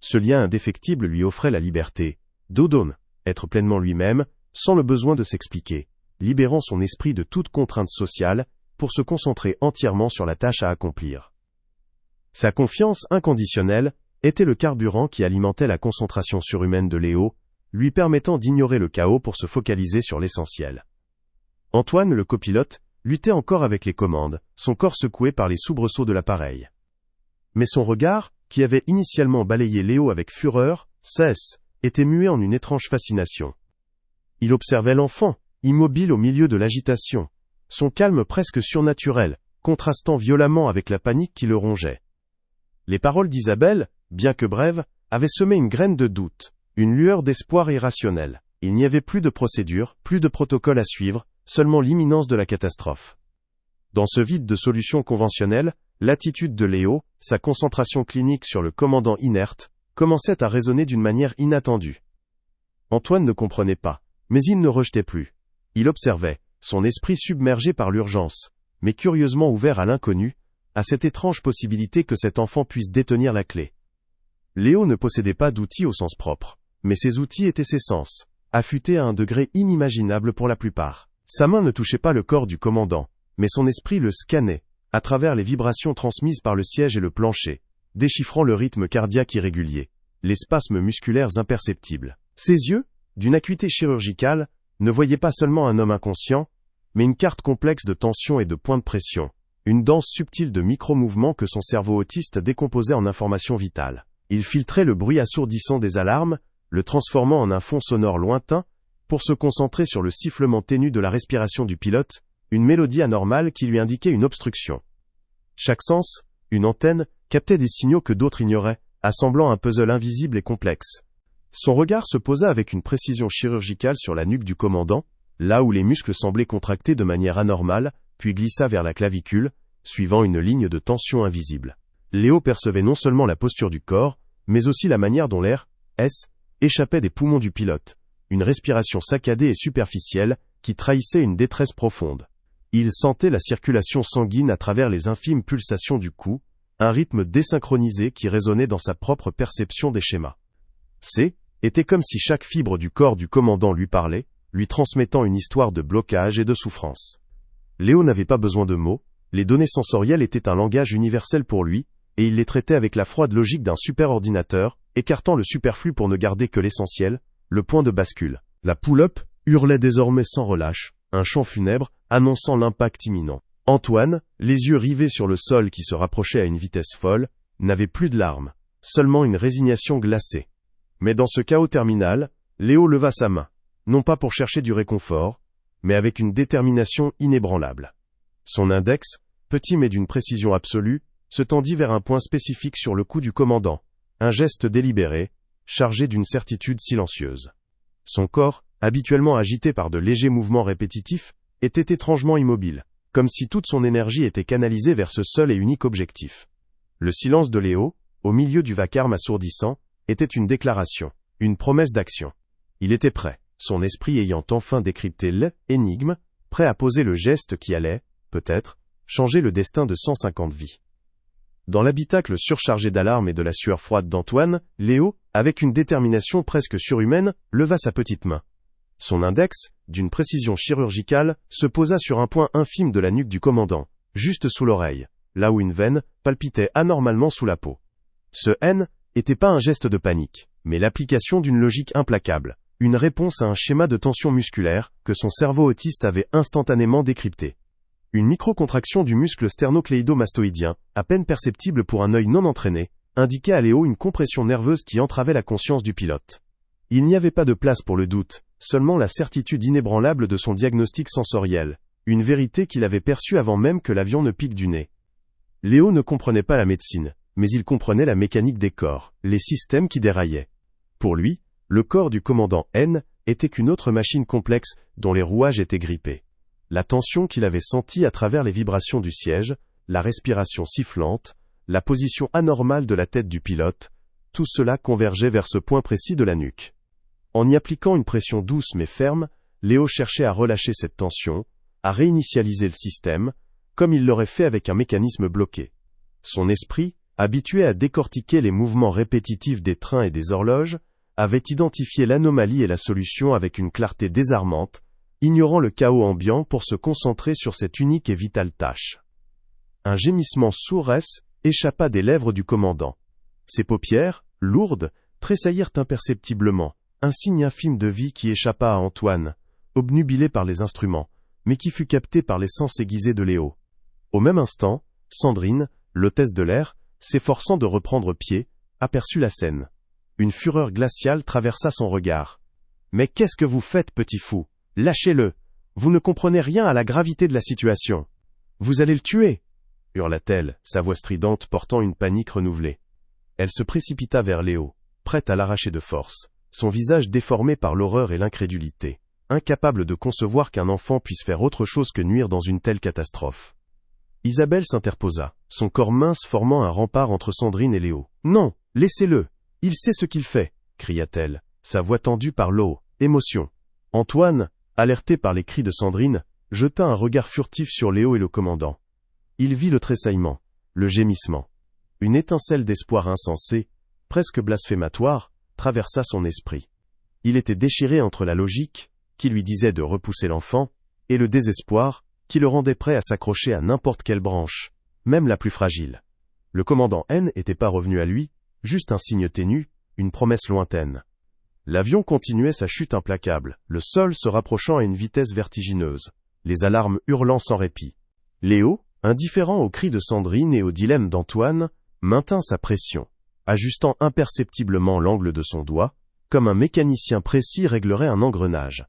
S1: Ce lien indéfectible lui offrait la liberté, d'Odone, être pleinement lui-même, sans le besoin de s'expliquer, libérant son esprit de toute contrainte sociale, pour se concentrer entièrement sur la tâche à accomplir. Sa confiance inconditionnelle était le carburant qui alimentait la concentration surhumaine de Léo, lui permettant d'ignorer le chaos pour se focaliser sur l'essentiel. Antoine, le copilote, luttait encore avec les commandes, son corps secoué par les soubresauts de l'appareil. Mais son regard, qui avait initialement balayé Léo avec fureur, était muet en une étrange fascination. Il observait l'enfant, immobile au milieu de l'agitation, son calme presque surnaturel, contrastant violemment avec la panique qui le rongeait. Les paroles d'Isabelle, bien que brèves, avaient semé une graine de doute, une lueur d'espoir irrationnel. Il n'y avait plus de procédure, plus de protocole à suivre, seulement l'imminence de la catastrophe. Dans ce vide de solutions conventionnelles, l'attitude de Léo, sa concentration clinique sur le commandant inerte, commençait à résonner d'une manière inattendue. Antoine ne comprenait pas, mais il ne rejetait plus. Il observait, son esprit submergé par l'urgence, mais curieusement ouvert à l'inconnu, à cette étrange possibilité que cet enfant puisse détenir la clé. Léo ne possédait pas d'outils au sens propre, mais ces outils étaient ses sens, affûtés à un degré inimaginable pour la plupart. Sa main ne touchait pas le corps du commandant, mais son esprit le scannait, à travers les vibrations transmises par le siège et le plancher, déchiffrant le rythme cardiaque irrégulier, les spasmes musculaires imperceptibles. Ses yeux, d'une acuité chirurgicale, ne voyaient pas seulement un homme inconscient, mais une carte complexe de tension et de points de pression, une danse subtile de micro-mouvements que son cerveau autiste décomposait en informations vitales. Il filtrait le bruit assourdissant des alarmes, le transformant en un fond sonore lointain, pour se concentrer sur le sifflement ténu de la respiration du pilote, une mélodie anormale qui lui indiquait une obstruction. Chaque sens, une antenne, captait des signaux que d'autres ignoraient, assemblant un puzzle invisible et complexe. Son regard se posa avec une précision chirurgicale sur la nuque du commandant, là où les muscles semblaient contractés de manière anormale, puis glissa vers la clavicule, suivant une ligne de tension invisible. Léo percevait non seulement la posture du corps, mais aussi la manière dont l'air, échappait des poumons du pilote, une respiration saccadée et superficielle, qui trahissait une détresse profonde. Il sentait la circulation sanguine à travers les infimes pulsations du cou, un rythme désynchronisé qui résonnait dans sa propre perception des schémas. Était comme si chaque fibre du corps du commandant lui parlait, lui transmettant une histoire de blocage et de souffrance. Léo n'avait pas besoin de mots, les données sensorielles étaient un langage universel pour lui, et il les traitait avec la froide logique d'un superordinateur, écartant le superflu pour ne garder que l'essentiel, le point de bascule. La pull-up hurlait désormais sans relâche, un chant funèbre, annonçant l'impact imminent. Antoine, les yeux rivés sur le sol qui se rapprochait à une vitesse folle, n'avait plus de larmes, seulement une résignation glacée. Mais dans ce chaos terminal, Léo leva sa main, non pas pour chercher du réconfort, mais avec une détermination inébranlable. Son index, petit mais d'une précision absolue, se tendit vers un point spécifique sur le cou du commandant, un geste délibéré, chargé d'une certitude silencieuse. Son corps, habituellement agité par de légers mouvements répétitifs, était étrangement immobile, comme si toute son énergie était canalisée vers ce seul et unique objectif. Le silence de Léo, au milieu du vacarme assourdissant, était une déclaration, une promesse d'action. Il était prêt, son esprit ayant enfin décrypté l'énigme, prêt à poser le geste qui allait, peut-être, changer le destin de 150 vies. Dans l'habitacle surchargé d'alarmes et de la sueur froide d'Antoine, Léo, avec une détermination presque surhumaine, leva sa petite main. Son index, d'une précision chirurgicale, se posa sur un point infime de la nuque du commandant, juste sous l'oreille, là où une veine palpitait anormalement sous la peau. Ce N n'était pas un geste de panique, mais l'application d'une logique implacable, une réponse à un schéma de tension musculaire que son cerveau autiste avait instantanément décrypté. Une microcontraction du muscle sternocléido-mastoïdien, à peine perceptible pour un œil non entraîné, indiquait à Léo une compression nerveuse qui entravait la conscience du pilote. Il n'y avait pas de place pour le doute, seulement la certitude inébranlable de son diagnostic sensoriel, une vérité qu'il avait perçue avant même que l'avion ne pique du nez. Léo ne comprenait pas la médecine, mais il comprenait la mécanique des corps, les systèmes qui déraillaient. Pour lui, le corps du commandant N était qu'une autre machine complexe dont les rouages étaient grippés. La tension qu'il avait sentie à travers les vibrations du siège, la respiration sifflante, la position anormale de la tête du pilote, tout cela convergeait vers ce point précis de la nuque. En y appliquant une pression douce mais ferme, Léo cherchait à relâcher cette tension, à réinitialiser le système, comme il l'aurait fait avec un mécanisme bloqué. Son esprit, habitué à décortiquer les mouvements répétitifs des trains et des horloges, avait identifié l'anomalie et la solution avec une clarté désarmante, ignorant le chaos ambiant pour se concentrer sur cette unique et vitale tâche. Un gémissement sourd échappa des lèvres du commandant. Ses paupières, lourdes, tressaillirent imperceptiblement, un signe infime de vie qui échappa à Antoine, obnubilé par les instruments, mais qui fut capté par les sens aiguisés de Léo. Au même instant, Sandrine, l'hôtesse de l'air, s'efforçant de reprendre pied, aperçut la scène. Une fureur glaciale traversa son regard. « Mais qu'est-ce que vous faites, petit fou ? Lâchez-le. Vous ne comprenez rien à la gravité de la situation. Vous allez le tuer !» hurla-t-elle, sa voix stridente portant une panique renouvelée. Elle se précipita vers Léo, prête à l'arracher de force, son visage déformé par l'horreur et l'incrédulité, incapable de concevoir qu'un enfant puisse faire autre chose que nuire dans une telle catastrophe. Isabelle s'interposa, son corps mince formant un rempart entre Sandrine et Léo. « Non, laissez-le. Il sait ce qu'il fait !» cria-t-elle, sa voix tendue par émotion. Antoine, alerté par les cris de Sandrine, jeta un regard furtif sur Léo et le commandant. Il vit le tressaillement, le gémissement. Une étincelle d'espoir insensé, presque blasphématoire, traversa son esprit. Il était déchiré entre la logique, qui lui disait de repousser l'enfant, et le désespoir, qui le rendait prêt à s'accrocher à n'importe quelle branche, même la plus fragile. Le commandant N n'était pas revenu à lui, juste un signe ténu, une promesse lointaine. L'avion continuait sa chute implacable, le sol se rapprochant à une vitesse vertigineuse, les alarmes hurlant sans répit. Léo, indifférent aux cris de Sandrine et au dilemme d'Antoine, maintint sa pression, ajustant imperceptiblement l'angle de son doigt, comme un mécanicien précis réglerait un engrenage.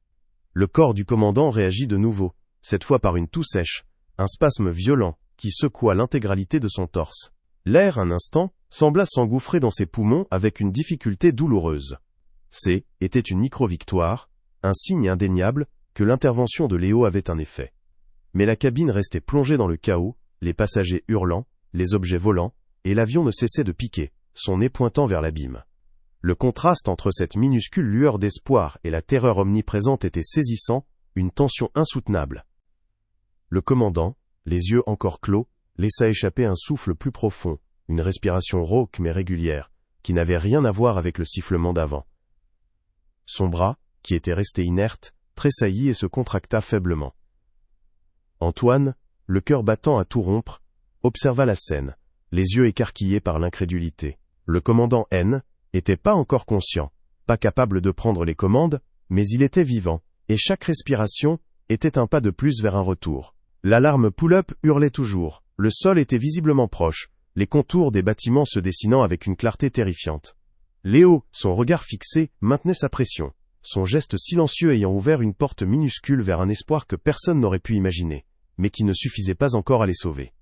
S1: Le corps du commandant réagit de nouveau, cette fois par une toux sèche, un spasme violent qui secoua l'intégralité de son torse. L'air, un instant, sembla s'engouffrer dans ses poumons avec une difficulté douloureuse. Était une micro-victoire, un signe indéniable que l'intervention de Léo avait un effet. Mais la cabine restait plongée dans le chaos, les passagers hurlant, les objets volant, et l'avion ne cessait de piquer, son nez pointant vers l'abîme. Le contraste entre cette minuscule lueur d'espoir et la terreur omniprésente était saisissant, une tension insoutenable. Le commandant, les yeux encore clos, laissa échapper un souffle plus profond, une respiration rauque mais régulière, qui n'avait rien à voir avec le sifflement d'avant. Son bras, qui était resté inerte, tressaillit et se contracta faiblement. Antoine, le cœur battant à tout rompre, observa la scène, les yeux écarquillés par l'incrédulité. Le commandant N n'était pas encore conscient, pas capable de prendre les commandes, mais il était vivant, et chaque respiration était un pas de plus vers un retour. L'alarme pull-up hurlait toujours, le sol était visiblement proche, les contours des bâtiments se dessinant avec une clarté terrifiante. Léo, son regard fixé, maintenait sa pression, son geste silencieux ayant ouvert une porte minuscule vers un espoir que personne n'aurait pu imaginer, mais qui ne suffisait pas encore à les sauver.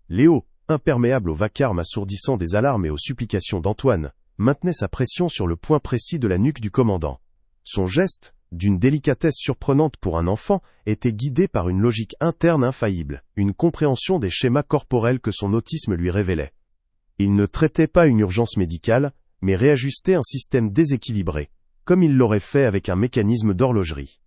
S1: Léo, imperméable au vacarme assourdissant des alarmes et aux supplications d'Antoine, maintenait sa pression sur le point précis de la nuque du commandant. Son geste, d'une délicatesse surprenante pour un enfant, était guidé par une logique interne infaillible, une compréhension des schémas corporels que son autisme lui révélait. Il ne traitait pas une urgence médicale, mais réajustait un système déséquilibré, comme il l'aurait fait avec un mécanisme d'horlogerie.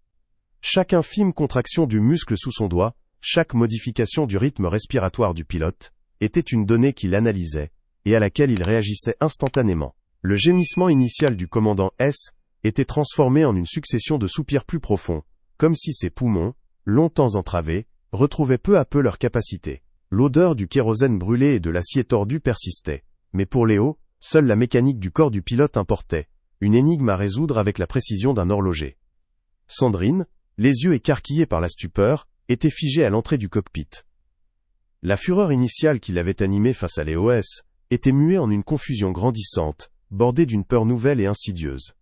S1: Chaque infime contraction du muscle sous son doigt, chaque modification du rythme respiratoire du pilote était une donnée qu'il analysait et à laquelle il réagissait instantanément. Le gémissement initial du commandant S était transformé en une succession de soupirs plus profonds, comme si ses poumons, longtemps entravés, retrouvaient peu à peu leur capacité. L'odeur du kérosène brûlé et de l'acier tordu persistait, mais pour Léo, seule la mécanique du corps du pilote importait, une énigme à résoudre avec la précision d'un horloger. Sandrine, les yeux écarquillés par la stupeur, était figée à l'entrée du cockpit. La fureur initiale qui l'avait animée face à l'EOS était muée en une confusion grandissante, bordée d'une peur nouvelle et insidieuse.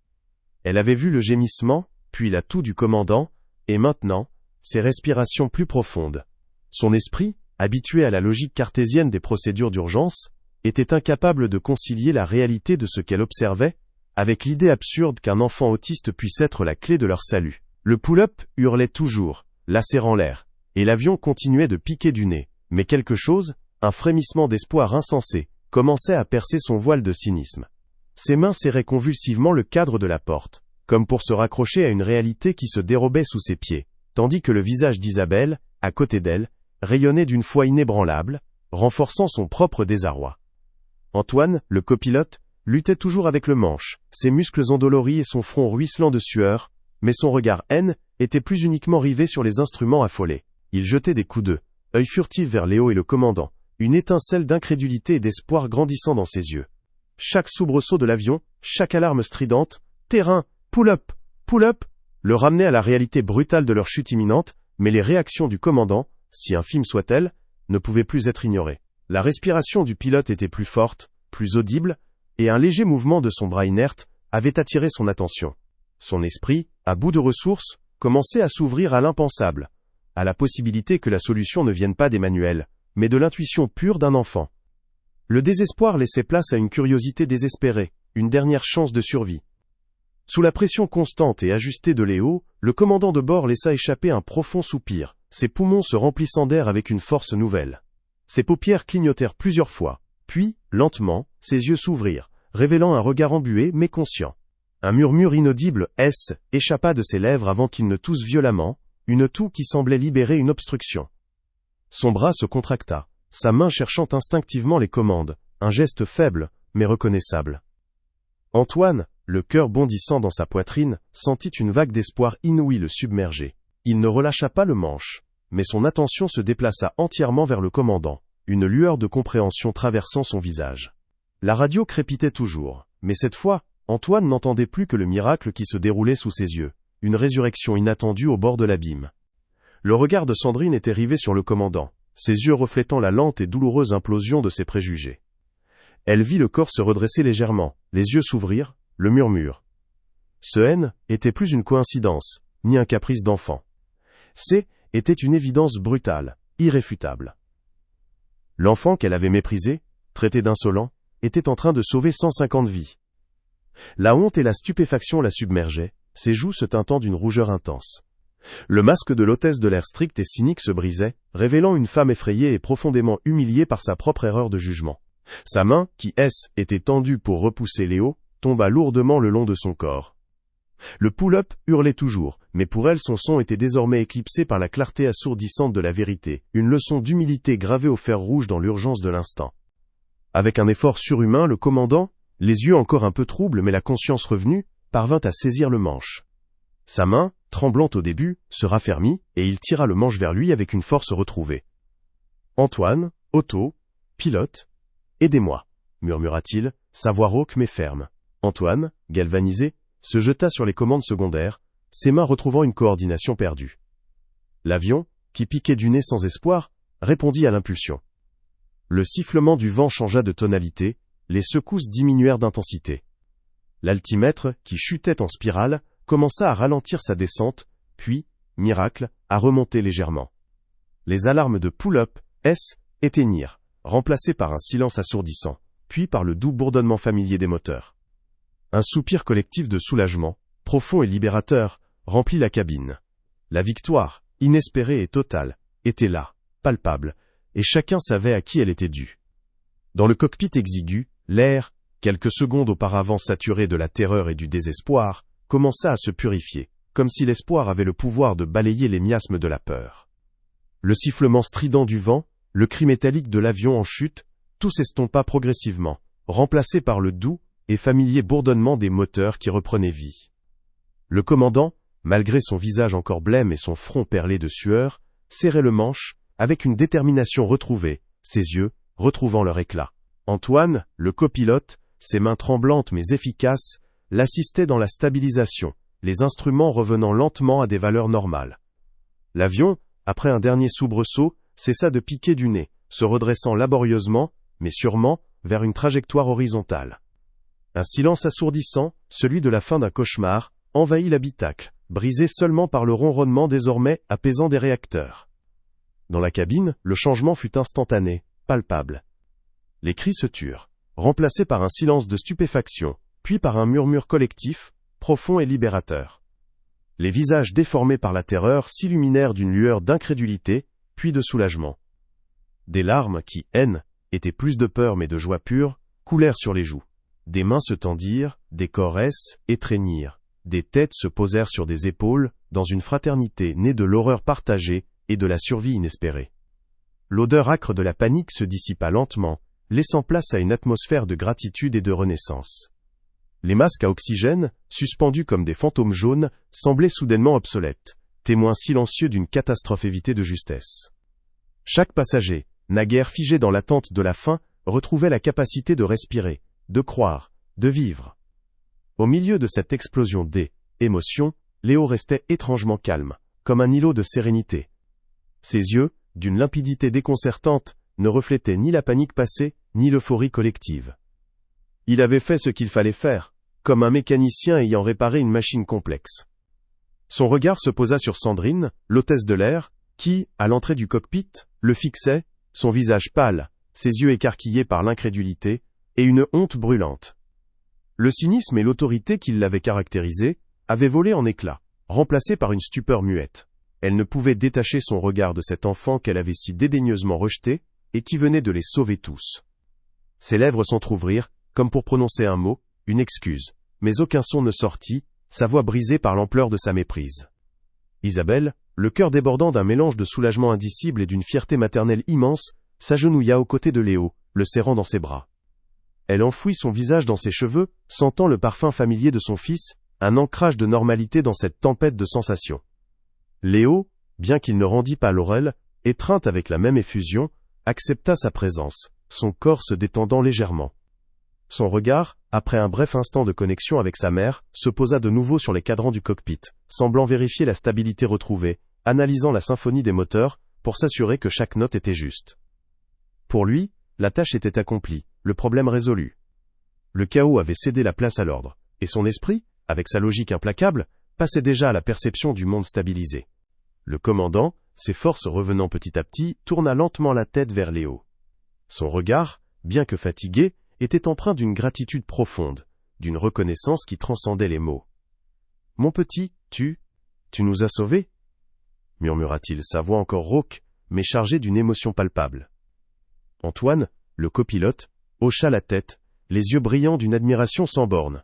S1: Elle avait vu le gémissement, puis la toux du commandant, et maintenant, ses respirations plus profondes. Son esprit, habitué à la logique cartésienne des procédures d'urgence, était incapable de concilier la réalité de ce qu'elle observait, avec l'idée absurde qu'un enfant autiste puisse être la clé de leur salut. Le pull-up hurlait toujours, lacérant l'air, et l'avion continuait de piquer du nez, mais quelque chose, un frémissement d'espoir insensé, commençait à percer son voile de cynisme. Ses mains serraient convulsivement le cadre de la porte, comme pour se raccrocher à une réalité qui se dérobait sous ses pieds, tandis que le visage d'Isabelle, à côté d'elle, rayonnait d'une foi inébranlable, renforçant son propre désarroi. Antoine, le copilote, luttait toujours avec le manche, ses muscles endoloris et son front ruisselant de sueur, mais son regard haine était plus uniquement rivé sur les instruments affolés. Il jetait des coups d'œil furtifs vers Léo et le commandant, une étincelle d'incrédulité et d'espoir grandissant dans ses yeux. Chaque soubresaut de l'avion, chaque alarme stridente, terrain, pull-up, le ramenait à la réalité brutale de leur chute imminente, mais les réactions du commandant, si infimes soient-elles, ne pouvaient plus être ignorées. La respiration du pilote était plus forte, plus audible, et un léger mouvement de son bras inerte avait attiré son attention. Son esprit, à bout de ressources, commençait à s'ouvrir à l'impensable, à la possibilité que la solution ne vienne pas des manuels, mais de l'intuition pure d'un enfant. Le désespoir laissait place à une curiosité désespérée, une dernière chance de survie. Sous la pression constante et ajustée de Léo, le commandant de bord laissa échapper un profond soupir, ses poumons se remplissant d'air avec une force nouvelle. Ses paupières clignotèrent plusieurs fois, puis, lentement, ses yeux s'ouvrirent, révélant un regard embué mais conscient. Un murmure inaudible « S » échappa de ses lèvres avant qu'il ne tousse violemment, une toux qui semblait libérer une obstruction. Son bras se contracta, sa main cherchant instinctivement les commandes, un geste faible, mais reconnaissable. Antoine, le cœur bondissant dans sa poitrine, sentit une vague d'espoir inouïe le submerger. Il ne relâcha pas le manche, mais son attention se déplaça entièrement vers le commandant, une lueur de compréhension traversant son visage. La radio crépitait toujours, mais cette fois, Antoine n'entendait plus que le miracle qui se déroulait sous ses yeux, une résurrection inattendue au bord de l'abîme. Le regard de Sandrine était rivé sur le commandant, ses yeux reflétant la lente et douloureuse implosion de ses préjugés. Elle vit le corps se redresser légèrement, les yeux s'ouvrir, le murmure. Ce N était plus une coïncidence, ni un caprice d'enfant. C était une évidence brutale, irréfutable. L'enfant qu'elle avait méprisé, traité d'insolent, était en train de sauver 150 vies. La honte et la stupéfaction la submergeaient, ses joues se teintant d'une rougeur intense. Le masque de l'hôtesse de l'air strict et cynique se brisait, révélant une femme effrayée et profondément humiliée par sa propre erreur de jugement. Sa main, qui était tendue pour repousser Léo, tomba lourdement le long de son corps. Le pull-up hurlait toujours, mais pour elle son son était désormais éclipsé par la clarté assourdissante de la vérité, une leçon d'humilité gravée au fer rouge dans l'urgence de l'instant. Avec un effort surhumain, le commandant, les yeux encore un peu troubles mais la conscience revenue, parvint à saisir le manche. Sa main, tremblante au début, se raffermit, et il tira le manche vers lui avec une force retrouvée. « Antoine, Otto, pilote, aidez-moi » murmura-t-il, sa voix rauque mais ferme. Antoine, galvanisé, se jeta sur les commandes secondaires, ses mains retrouvant une coordination perdue. L'avion, qui piquait du nez sans espoir, répondit à l'impulsion. Le sifflement du vent changea de tonalité, les secousses diminuèrent d'intensité. L'altimètre, qui chutait en spirale, commença à ralentir sa descente, puis, miracle, à remonter légèrement. Les alarmes de pull-up, éteignirent, remplacées par un silence assourdissant, puis par le doux bourdonnement familier des moteurs. Un soupir collectif de soulagement, profond et libérateur, remplit la cabine. La victoire, inespérée et totale, était là, palpable, et chacun savait à qui elle était due. Dans le cockpit exigu, l'air, quelques secondes auparavant saturé de la terreur et du désespoir, commença à se purifier, comme si l'espoir avait le pouvoir de balayer les miasmes de la peur. Le sifflement strident du vent, le cri métallique de l'avion en chute, tout s'estompa progressivement, remplacé par le doux et familier bourdonnement des moteurs qui reprenaient vie. Le commandant, malgré son visage encore blême et son front perlé de sueur, serrait le manche, avec une détermination retrouvée, ses yeux, retrouvant leur éclat. Antoine, le copilote, ses mains tremblantes mais efficaces, l'assistait dans la stabilisation, les instruments revenant lentement à des valeurs normales. L'avion, après un dernier soubresaut, cessa de piquer du nez, se redressant laborieusement, mais sûrement, vers une trajectoire horizontale. Un silence assourdissant, celui de la fin d'un cauchemar, envahit l'habitacle, brisé seulement par le ronronnement désormais apaisant des réacteurs. Dans la cabine, le changement fut instantané, palpable. Les cris se turent, remplacés par un silence de stupéfaction, puis par un murmure collectif, profond et libérateur. Les visages déformés par la terreur s'illuminèrent d'une lueur d'incrédulité, puis de soulagement. Des larmes qui, étaient plus de peur mais de joie pure, coulèrent sur les joues. Des mains se tendirent, des corps étreignirent, des têtes se posèrent sur des épaules, dans une fraternité née de l'horreur partagée et de la survie inespérée. L'odeur âcre de la panique se dissipa lentement, laissant place à une atmosphère de gratitude et de renaissance. Les masques à oxygène, suspendus comme des fantômes jaunes, semblaient soudainement obsolètes, témoins silencieux d'une catastrophe évitée de justesse. Chaque passager, naguère figé dans l'attente de la fin, retrouvait la capacité de respirer, de croire, de vivre. Au milieu de cette explosion d'émotions, Léo restait étrangement calme, comme un îlot de sérénité. Ses yeux, d'une limpidité déconcertante, ne reflétaient ni la panique passée, ni l'euphorie collective. Il avait fait ce qu'il fallait faire, comme un mécanicien ayant réparé une machine complexe. Son regard se posa sur Sandrine, l'hôtesse de l'air, qui, à l'entrée du cockpit, le fixait, son visage pâle, ses yeux écarquillés par l'incrédulité, et une honte brûlante. Le cynisme et l'autorité qui l'avaient caractérisé avaient volé en éclats, remplacés par une stupeur muette. Elle ne pouvait détacher son regard de cet enfant qu'elle avait si dédaigneusement rejeté, et qui venait de les sauver tous. Ses lèvres s'entr'ouvrirent, comme pour prononcer un mot, une excuse, mais aucun son ne sortit, sa voix brisée par l'ampleur de sa méprise. Isabelle, le cœur débordant d'un mélange de soulagement indicible et d'une fierté maternelle immense, s'agenouilla aux côtés de Léo, le serrant dans ses bras. Elle enfouit son visage dans ses cheveux, sentant le parfum familier de son fils, un ancrage de normalité dans cette tempête de sensations. Léo, bien qu'il ne rendît pas l'oreille, étreint avec la même effusion, accepta sa présence, son corps se détendant légèrement. Son regard, après un bref instant de connexion avec sa mère, se posa de nouveau sur les cadrans du cockpit, semblant vérifier la stabilité retrouvée, analysant la symphonie des moteurs, pour s'assurer que chaque note était juste. Pour lui, la tâche était accomplie, le problème résolu. Le chaos avait cédé la place à l'ordre, et son esprit, avec sa logique implacable, passait déjà à la perception du monde stabilisé. Le commandant, ses forces revenant petit à petit, tourna lentement la tête vers Léo. Son regard, bien que fatigué, était empreint d'une gratitude profonde, d'une reconnaissance qui transcendait les mots. « Mon petit, tu nous as sauvés » murmura-t-il, sa voix encore rauque, mais chargée d'une émotion palpable. Antoine, le copilote, hocha la tête, les yeux brillants d'une admiration sans borne.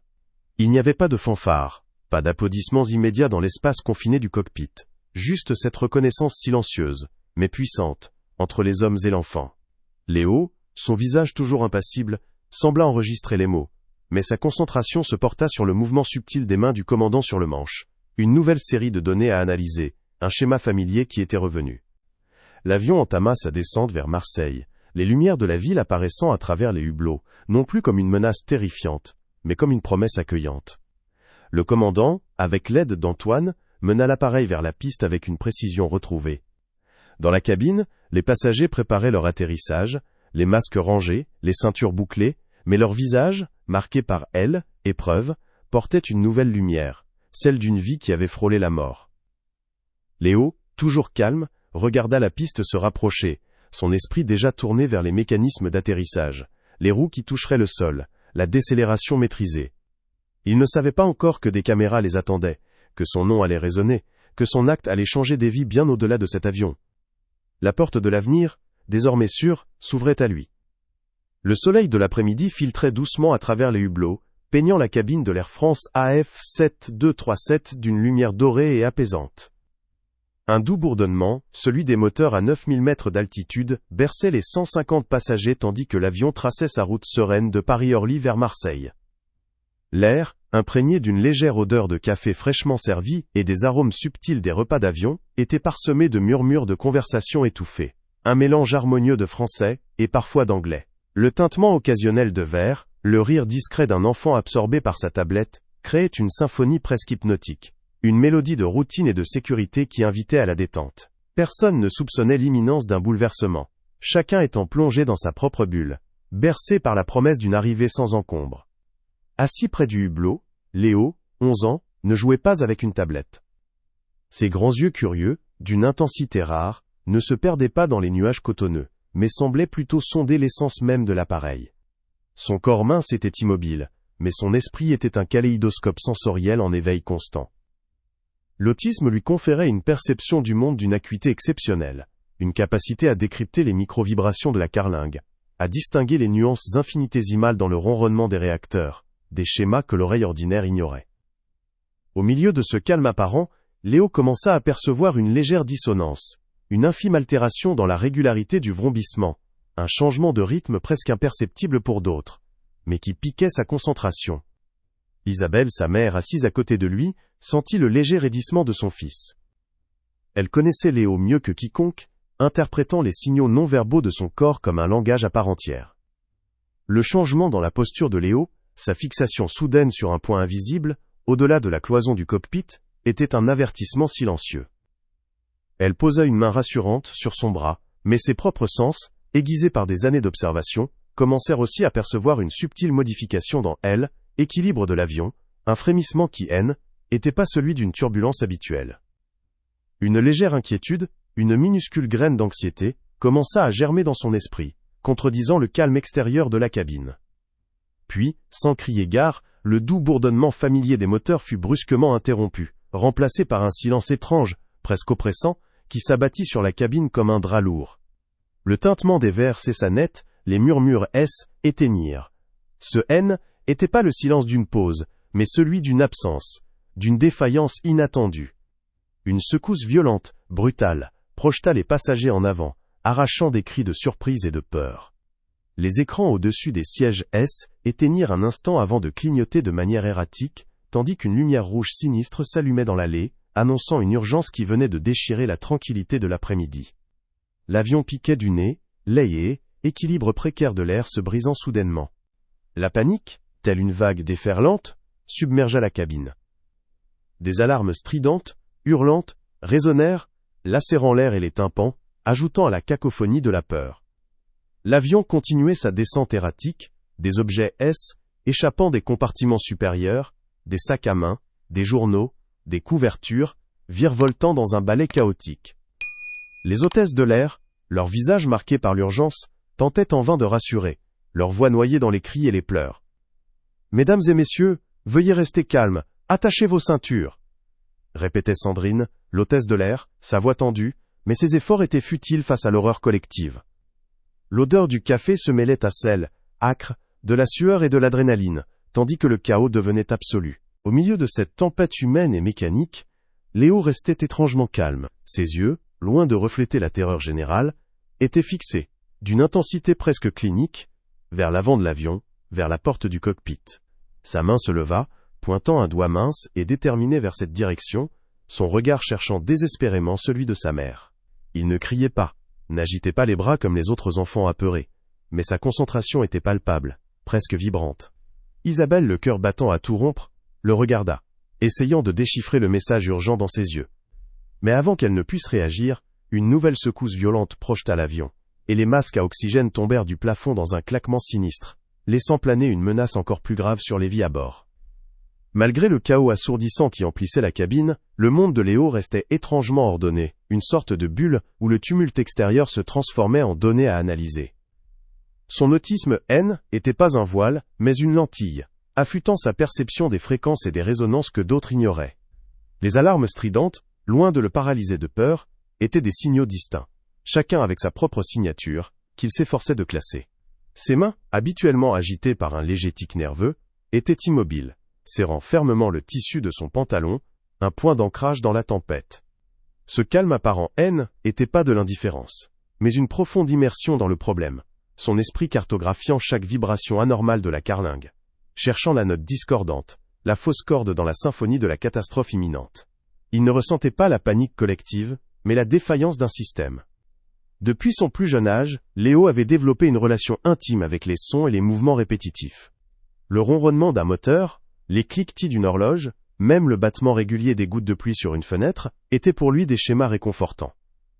S1: Il n'y avait pas de fanfare, pas d'applaudissements immédiats dans l'espace confiné du cockpit, juste cette reconnaissance silencieuse, mais puissante, entre les hommes et l'enfant. Léo, son visage toujours impassible, sembla enregistrer les mots, mais sa concentration se porta sur le mouvement subtil des mains du commandant sur le manche, une nouvelle série de données à analyser, un schéma familier qui était revenu. L'avion entama sa descente vers Marseille, les lumières de la ville apparaissant à travers les hublots, non plus comme une menace terrifiante, mais comme une promesse accueillante. Le commandant, avec l'aide d'Antoine, mena l'appareil vers la piste avec une précision retrouvée. Dans la cabine, les passagers préparaient leur atterrissage, les masques rangés, les ceintures bouclées, mais leurs visages, marqués par épreuve, portaient une nouvelle lumière, celle d'une vie qui avait frôlé la mort. Léo, toujours calme, regarda la piste se rapprocher, son esprit déjà tourné vers les mécanismes d'atterrissage, les roues qui toucheraient le sol, la décélération maîtrisée. Il ne savait pas encore que des caméras les attendaient, que son nom allait résonner, que son acte allait changer des vies bien au-delà de cet avion. La porte de l'avenir, désormais sûre, s'ouvrait à lui. Le soleil de l'après-midi filtrait doucement à travers les hublots, peignant la cabine de l'Air France AF7237 d'une lumière dorée et apaisante. Un doux bourdonnement, celui des moteurs à 9000 mètres d'altitude, berçait les 150 passagers tandis que l'avion traçait sa route sereine de Paris-Orly vers Marseille. L'air, imprégné d'une légère odeur de café fraîchement servi et des arômes subtils des repas d'avion, était parsemé de murmures de conversations étouffées. Un mélange harmonieux de français, et parfois d'anglais. Le tintement occasionnel de verre, le rire discret d'un enfant absorbé par sa tablette, créait une symphonie presque hypnotique. Une mélodie de routine et de sécurité qui invitait à la détente. Personne ne soupçonnait l'imminence d'un bouleversement. Chacun étant plongé dans sa propre bulle, bercé par la promesse d'une arrivée sans encombre. Assis près du hublot, Léo, 11 ans, ne jouait pas avec une tablette. Ses grands yeux curieux, d'une intensité rare, ne se perdaient pas dans les nuages cotonneux, mais semblaient plutôt sonder l'essence même de l'appareil. Son corps mince était immobile, mais son esprit était un kaléidoscope sensoriel en éveil constant. L'autisme lui conférait une perception du monde d'une acuité exceptionnelle, une capacité à décrypter les micro-vibrations de la carlingue, à distinguer les nuances infinitésimales dans le ronronnement des réacteurs, des schémas que l'oreille ordinaire ignorait. Au milieu de ce calme apparent, Léo commença à percevoir une légère dissonance, une infime altération dans la régularité du vrombissement, un changement de rythme presque imperceptible pour d'autres, mais qui piquait sa concentration. Isabelle, sa mère assise à côté de lui, sentit le léger raidissement de son fils. Elle connaissait Léo mieux que quiconque, interprétant les signaux non-verbaux de son corps comme un langage à part entière. Le changement dans la posture de Léo, sa fixation soudaine sur un point invisible, au-delà de la cloison du cockpit, était un avertissement silencieux. Elle posa une main rassurante sur son bras, mais ses propres sens, aiguisés par des années d'observation, commencèrent aussi à percevoir une subtile modification dans elle, équilibre de l'avion, un frémissement qui, n'était pas celui d'une turbulence habituelle. Une légère inquiétude, une minuscule graine d'anxiété, commença à germer dans son esprit, contredisant le calme extérieur de la cabine. Puis, sans crier gare, le doux bourdonnement familier des moteurs fut brusquement interrompu, remplacé par un silence étrange, presque oppressant, qui s'abattit sur la cabine comme un drap lourd. Le tintement des verres cessa net, les murmures éteignirent. Ce n'était pas le silence d'une pause, mais celui d'une absence, d'une défaillance inattendue. Une secousse violente, brutale, projeta les passagers en avant, arrachant des cris de surprise et de peur. Les écrans au-dessus des sièges éteignirent un instant avant de clignoter de manière erratique, tandis qu'une lumière rouge sinistre s'allumait dans l'allée, annonçant une urgence qui venait de déchirer la tranquillité de l'après-midi. L'avion piquait du nez, layé, équilibre précaire de l'air se brisant soudainement. La panique, telle une vague déferlante, submergea la cabine. Des alarmes stridentes, hurlantes, résonnèrent, lacérant l'air et les tympans, ajoutant à la cacophonie de la peur. L'avion continuait sa descente erratique, des objets échappant des compartiments supérieurs, des sacs à main, des journaux, des couvertures, virevoltant dans un balai chaotique. Les hôtesses de l'air, leurs visages marqués par l'urgence, tentaient en vain de rassurer, leurs voix noyées dans les cris et les pleurs. « Mesdames et messieurs, veuillez rester calmes, attachez vos ceintures !» répétait Sandrine, l'hôtesse de l'air, sa voix tendue, mais ses efforts étaient futiles face à l'horreur collective. L'odeur du café se mêlait à celle, âcre, de la sueur et de l'adrénaline, tandis que le chaos devenait absolu. Au milieu de cette tempête humaine et mécanique, Léo restait étrangement calme. Ses yeux, loin de refléter la terreur générale, étaient fixés, d'une intensité presque clinique, vers l'avant de l'avion, vers la porte du cockpit. Sa main se leva, pointant un doigt mince et déterminé vers cette direction, son regard cherchant désespérément celui de sa mère. Il ne criait pas, n'agitait pas les bras comme les autres enfants apeurés, mais sa concentration était palpable, presque vibrante. Isabelle, le cœur battant à tout rompre, le regarda, essayant de déchiffrer le message urgent dans ses yeux. Mais avant qu'elle ne puisse réagir, une nouvelle secousse violente projeta l'avion, et les masques à oxygène tombèrent du plafond dans un claquement sinistre, laissant planer une menace encore plus grave sur les vies à bord. Malgré le chaos assourdissant qui emplissait la cabine, le monde de Léo restait étrangement ordonné, une sorte de bulle où le tumulte extérieur se transformait en données à analyser. Son autisme n'était pas un voile, mais une lentille, affûtant sa perception des fréquences et des résonances que d'autres ignoraient. Les alarmes stridentes, loin de le paralyser de peur, étaient des signaux distincts, chacun avec sa propre signature, qu'il s'efforçait de classer. Ses mains, habituellement agitées par un léger tic nerveux, étaient immobiles, serrant fermement le tissu de son pantalon, un point d'ancrage dans la tempête. Ce calme apparent n'était pas de l'indifférence, mais une profonde immersion dans le problème, son esprit cartographiant chaque vibration anormale de la carlingue, cherchant la note discordante, la fausse corde dans la symphonie de la catastrophe imminente. Il ne ressentait pas la panique collective, mais la défaillance d'un système. Depuis son plus jeune âge, Léo avait développé une relation intime avec les sons et les mouvements répétitifs. Le ronronnement d'un moteur, les cliquetis d'une horloge, même le battement régulier des gouttes de pluie sur une fenêtre, étaient pour lui des schémas réconfortants.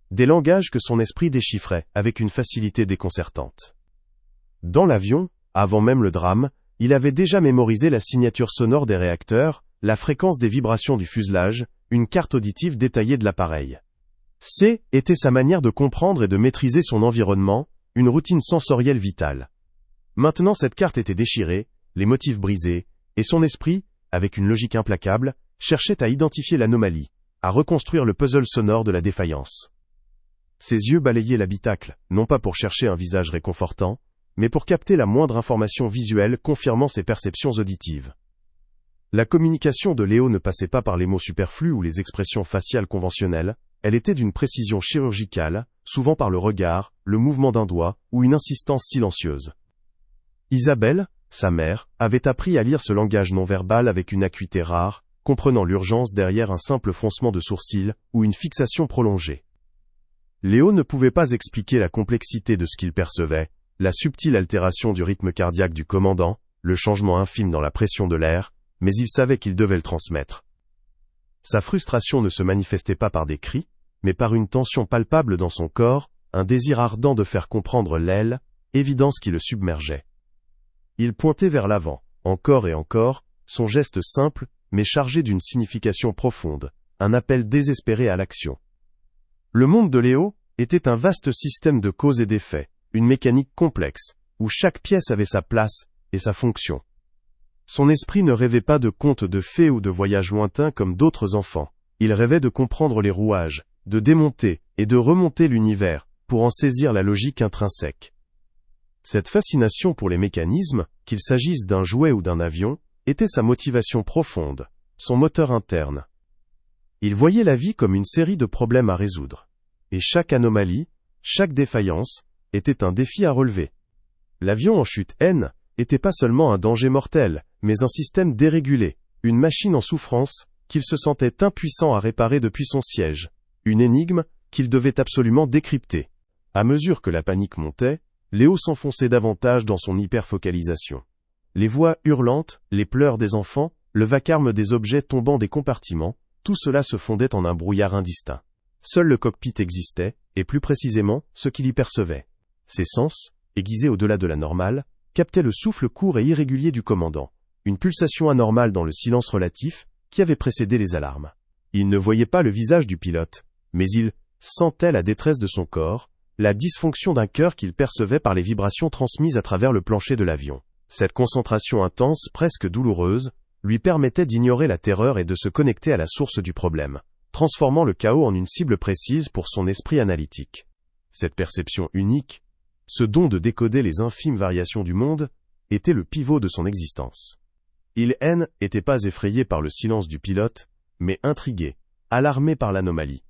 S1: Des langages que son esprit déchiffrait avec une facilité déconcertante. Dans l'avion, avant même le drame, il avait déjà mémorisé la signature sonore des réacteurs, la fréquence des vibrations du fuselage, une carte auditive détaillée de l'appareil. Était sa manière de comprendre et de maîtriser son environnement, une routine sensorielle vitale. Maintenant cette carte était déchirée, les motifs brisés, et son esprit, avec une logique implacable, cherchait à identifier l'anomalie, à reconstruire le puzzle sonore de la défaillance. Ses yeux balayaient l'habitacle, non pas pour chercher un visage réconfortant, mais pour capter la moindre information visuelle confirmant ses perceptions auditives. La communication de Léo ne passait pas par les mots superflus ou les expressions faciales conventionnelles, elle était d'une précision chirurgicale, souvent par le regard, le mouvement d'un doigt, ou une insistance silencieuse. Isabelle, sa mère, avait appris à lire ce langage non-verbal avec une acuité rare, comprenant l'urgence derrière un simple froncement de sourcils, ou une fixation prolongée. Léo ne pouvait pas expliquer la complexité de ce qu'il percevait, la subtile altération du rythme cardiaque du commandant, le changement infime dans la pression de l'air, mais il savait qu'il devait le transmettre. Sa frustration ne se manifestait pas par des cris, mais par une tension palpable dans son corps, un désir ardent de faire comprendre l'aile, évidence qui le submergeait. Il pointait vers l'avant, encore et encore, son geste simple, mais chargé d'une signification profonde, un appel désespéré à l'action. Le monde de Léo était un vaste système de causes et d'effets, une mécanique complexe, où chaque pièce avait sa place et sa fonction. Son esprit ne rêvait pas de contes de fées ou de voyages lointains comme d'autres enfants. Il rêvait de comprendre les rouages, de démonter et de remonter l'univers, pour en saisir la logique intrinsèque. Cette fascination pour les mécanismes, qu'il s'agisse d'un jouet ou d'un avion, était sa motivation profonde, son moteur interne. Il voyait la vie comme une série de problèmes à résoudre. Et chaque anomalie, chaque défaillance, était un défi à relever. L'avion en chute n'était pas seulement un danger mortel, mais un système dérégulé, une machine en souffrance, qu'il se sentait impuissant à réparer depuis son siège, une énigme qu'il devait absolument décrypter. À mesure que la panique montait, Léo s'enfonçait davantage dans son hyperfocalisation. Les voix hurlantes, les pleurs des enfants, le vacarme des objets tombant des compartiments, tout cela se fondait en un brouillard indistinct. Seul le cockpit existait, et plus précisément, ce qu'il y percevait. Ses sens, aiguisés au-delà de la normale, captaient le souffle court et irrégulier du commandant, une pulsation anormale dans le silence relatif qui avait précédé les alarmes. Il ne voyait pas le visage du pilote, mais il sentait la détresse de son corps, la dysfonction d'un cœur qu'il percevait par les vibrations transmises à travers le plancher de l'avion. Cette concentration intense, presque douloureuse, lui permettait d'ignorer la terreur et de se connecter à la source du problème, transformant le chaos en une cible précise pour son esprit analytique. Cette perception unique, ce don de décoder les infimes variations du monde, était le pivot de son existence. Il n'était pas effrayé par le silence du pilote, mais intrigué, alarmé par l'anomalie.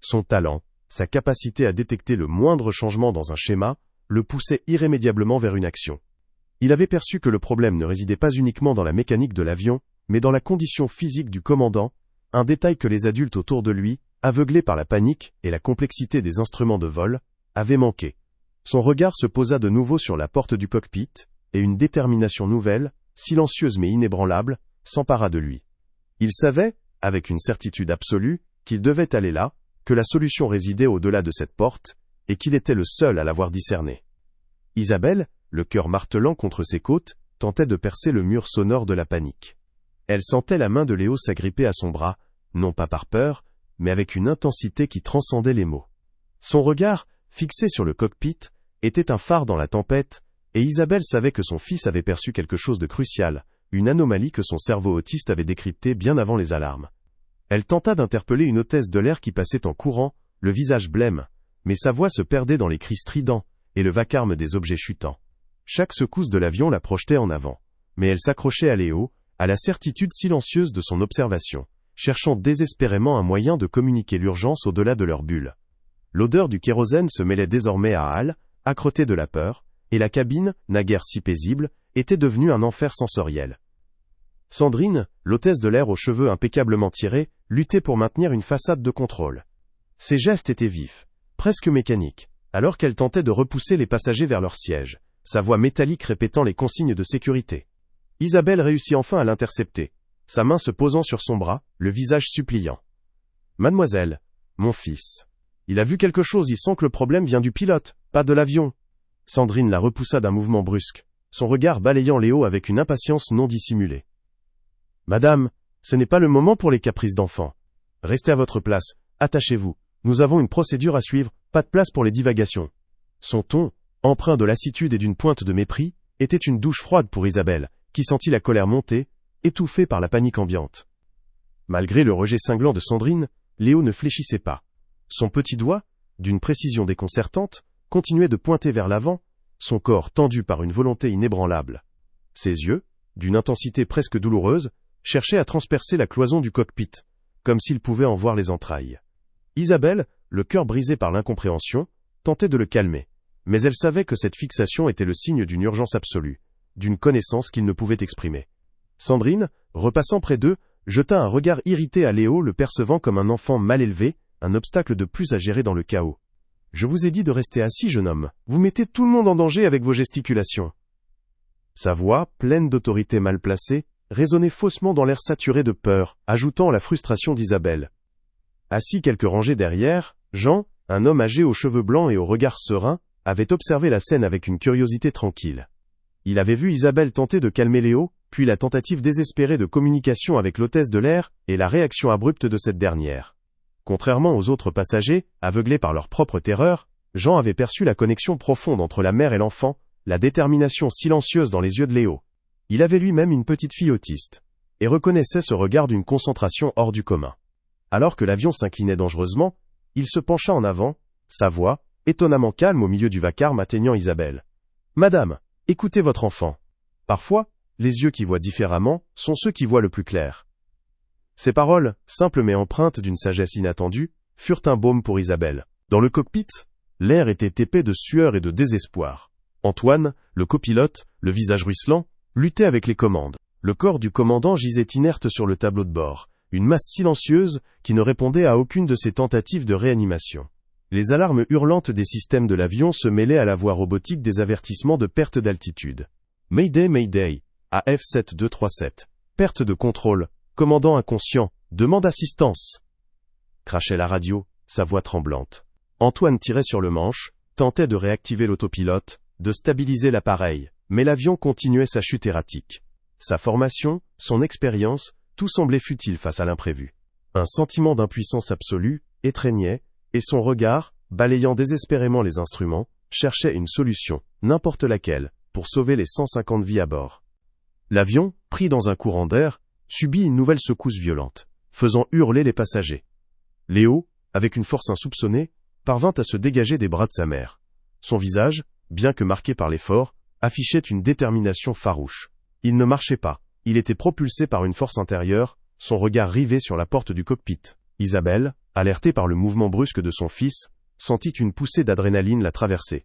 S1: Son talent, sa capacité à détecter le moindre changement dans un schéma, le poussait irrémédiablement vers une action. Il avait perçu que le problème ne résidait pas uniquement dans la mécanique de l'avion, mais dans la condition physique du commandant, un détail que les adultes autour de lui, aveuglés par la panique et la complexité des instruments de vol, avaient manqué. Son regard se posa de nouveau sur la porte du cockpit, et une détermination nouvelle, silencieuse mais inébranlable, s'empara de lui. Il savait, avec une certitude absolue, qu'il devait aller là, que la solution résidait au-delà de cette porte, et qu'il était le seul à l'avoir discernée. Isabelle, le cœur martelant contre ses côtes, tentait de percer le mur sonore de la panique. Elle sentait la main de Léo s'agripper à son bras, non pas par peur, mais avec une intensité qui transcendait les mots. Son regard, fixé sur le cockpit, était un phare dans la tempête, et Isabelle savait que son fils avait perçu quelque chose de crucial, une anomalie que son cerveau autiste avait décryptée bien avant les alarmes. Elle tenta d'interpeller une hôtesse de l'air qui passait en courant, le visage blême, mais sa voix se perdait dans les cris stridents, et le vacarme des objets chutants. Chaque secousse de l'avion la projetait en avant, mais elle s'accrochait à Léo, à la certitude silencieuse de son observation, cherchant désespérément un moyen de communiquer l'urgence au-delà de leur bulle. L'odeur du kérosène se mêlait désormais à Hal, accrotté de la peur, et la cabine, naguère si paisible, était devenue un enfer sensoriel. Sandrine, l'hôtesse de l'air aux cheveux impeccablement tirés, luttait pour maintenir une façade de contrôle. Ses gestes étaient vifs, presque mécaniques, alors qu'elle tentait de repousser les passagers vers leur siège, sa voix métallique répétant les consignes de sécurité. Isabelle réussit enfin à l'intercepter, sa main se posant sur son bras, le visage suppliant. « Mademoiselle, mon fils. Il a vu quelque chose, il sent que le problème vient du pilote, pas de l'avion. » Sandrine la repoussa d'un mouvement brusque, son regard balayant Léo avec une impatience non dissimulée. « Madame, ce n'est pas le moment pour les caprices d'enfant. Restez à votre place, attachez-vous. Nous avons une procédure à suivre, pas de place pour les divagations. » Son ton, empreint de lassitude et d'une pointe de mépris, était une douche froide pour Isabelle, qui sentit la colère monter, étouffée par la panique ambiante. Malgré le rejet cinglant de Sandrine, Léo ne fléchissait pas. Son petit doigt, d'une précision déconcertante, continuait de pointer vers l'avant, son corps tendu par une volonté inébranlable. Ses yeux, d'une intensité presque douloureuse, cherchaient à transpercer la cloison du cockpit, comme s'il pouvait en voir les entrailles. Isabelle, le cœur brisé par l'incompréhension, tentait de le calmer, mais elle savait que cette fixation était le signe d'une urgence absolue, d'une connaissance qu'il ne pouvait exprimer. Sandrine, repassant près d'eux, jeta un regard irrité à Léo, le percevant comme un enfant mal élevé, un obstacle de plus à gérer dans le chaos. « Je vous ai dit de rester assis, jeune homme. Vous mettez tout le monde en danger avec vos gesticulations. » Sa voix, pleine d'autorité mal placée, résonnait faussement dans l'air saturé de peur, ajoutant à la frustration d'Isabelle. Assis quelques rangées derrière, Jean, un homme âgé aux cheveux blancs et au regard serein, avait observé la scène avec une curiosité tranquille. Il avait vu Isabelle tenter de calmer Léo, puis la tentative désespérée de communication avec l'hôtesse de l'air, et la réaction abrupte de cette dernière. Contrairement aux autres passagers, aveuglés par leur propre terreur, Jean avait perçu la connexion profonde entre la mère et l'enfant, la détermination silencieuse dans les yeux de Léo. Il avait lui-même une petite fille autiste, et reconnaissait ce regard d'une concentration hors du commun. Alors que l'avion s'inclinait dangereusement, il se pencha en avant, sa voix, étonnamment calme au milieu du vacarme, atteignant Isabelle. « Madame, écoutez votre enfant. Parfois, les yeux qui voient différemment sont ceux qui voient le plus clair. » Ces paroles, simples mais empreintes d'une sagesse inattendue, furent un baume pour Isabelle. Dans le cockpit, l'air était épais de sueur et de désespoir. Antoine, le copilote, le visage ruisselant, luttait avec les commandes. Le corps du commandant gisait inerte sur le tableau de bord, une masse silencieuse qui ne répondait à aucune de ses tentatives de réanimation. Les alarmes hurlantes des systèmes de l'avion se mêlaient à la voix robotique des avertissements de perte d'altitude. « Mayday, Mayday, AF7237. Perte de contrôle. Commandant inconscient. Demande assistance. » Crachait la radio, sa voix tremblante. Antoine tirait sur le manche, tentait de réactiver l'autopilote, de stabiliser l'appareil, mais l'avion continuait sa chute erratique. Sa formation, son expérience, tout semblait futile face à l'imprévu. Un sentiment d'impuissance absolue étreignait, et son regard, balayant désespérément les instruments, cherchait une solution, n'importe laquelle, pour sauver les 150 vies à bord. L'avion, pris dans un courant d'air, subit une nouvelle secousse violente, faisant hurler les passagers. Léo, avec une force insoupçonnée, parvint à se dégager des bras de sa mère. Son visage, bien que marqué par l'effort, affichait une détermination farouche. Il ne marchait pas, il était propulsé par une force intérieure, son regard rivé sur la porte du cockpit. Isabelle, alertée par le mouvement brusque de son fils, sentit une poussée d'adrénaline la traverser.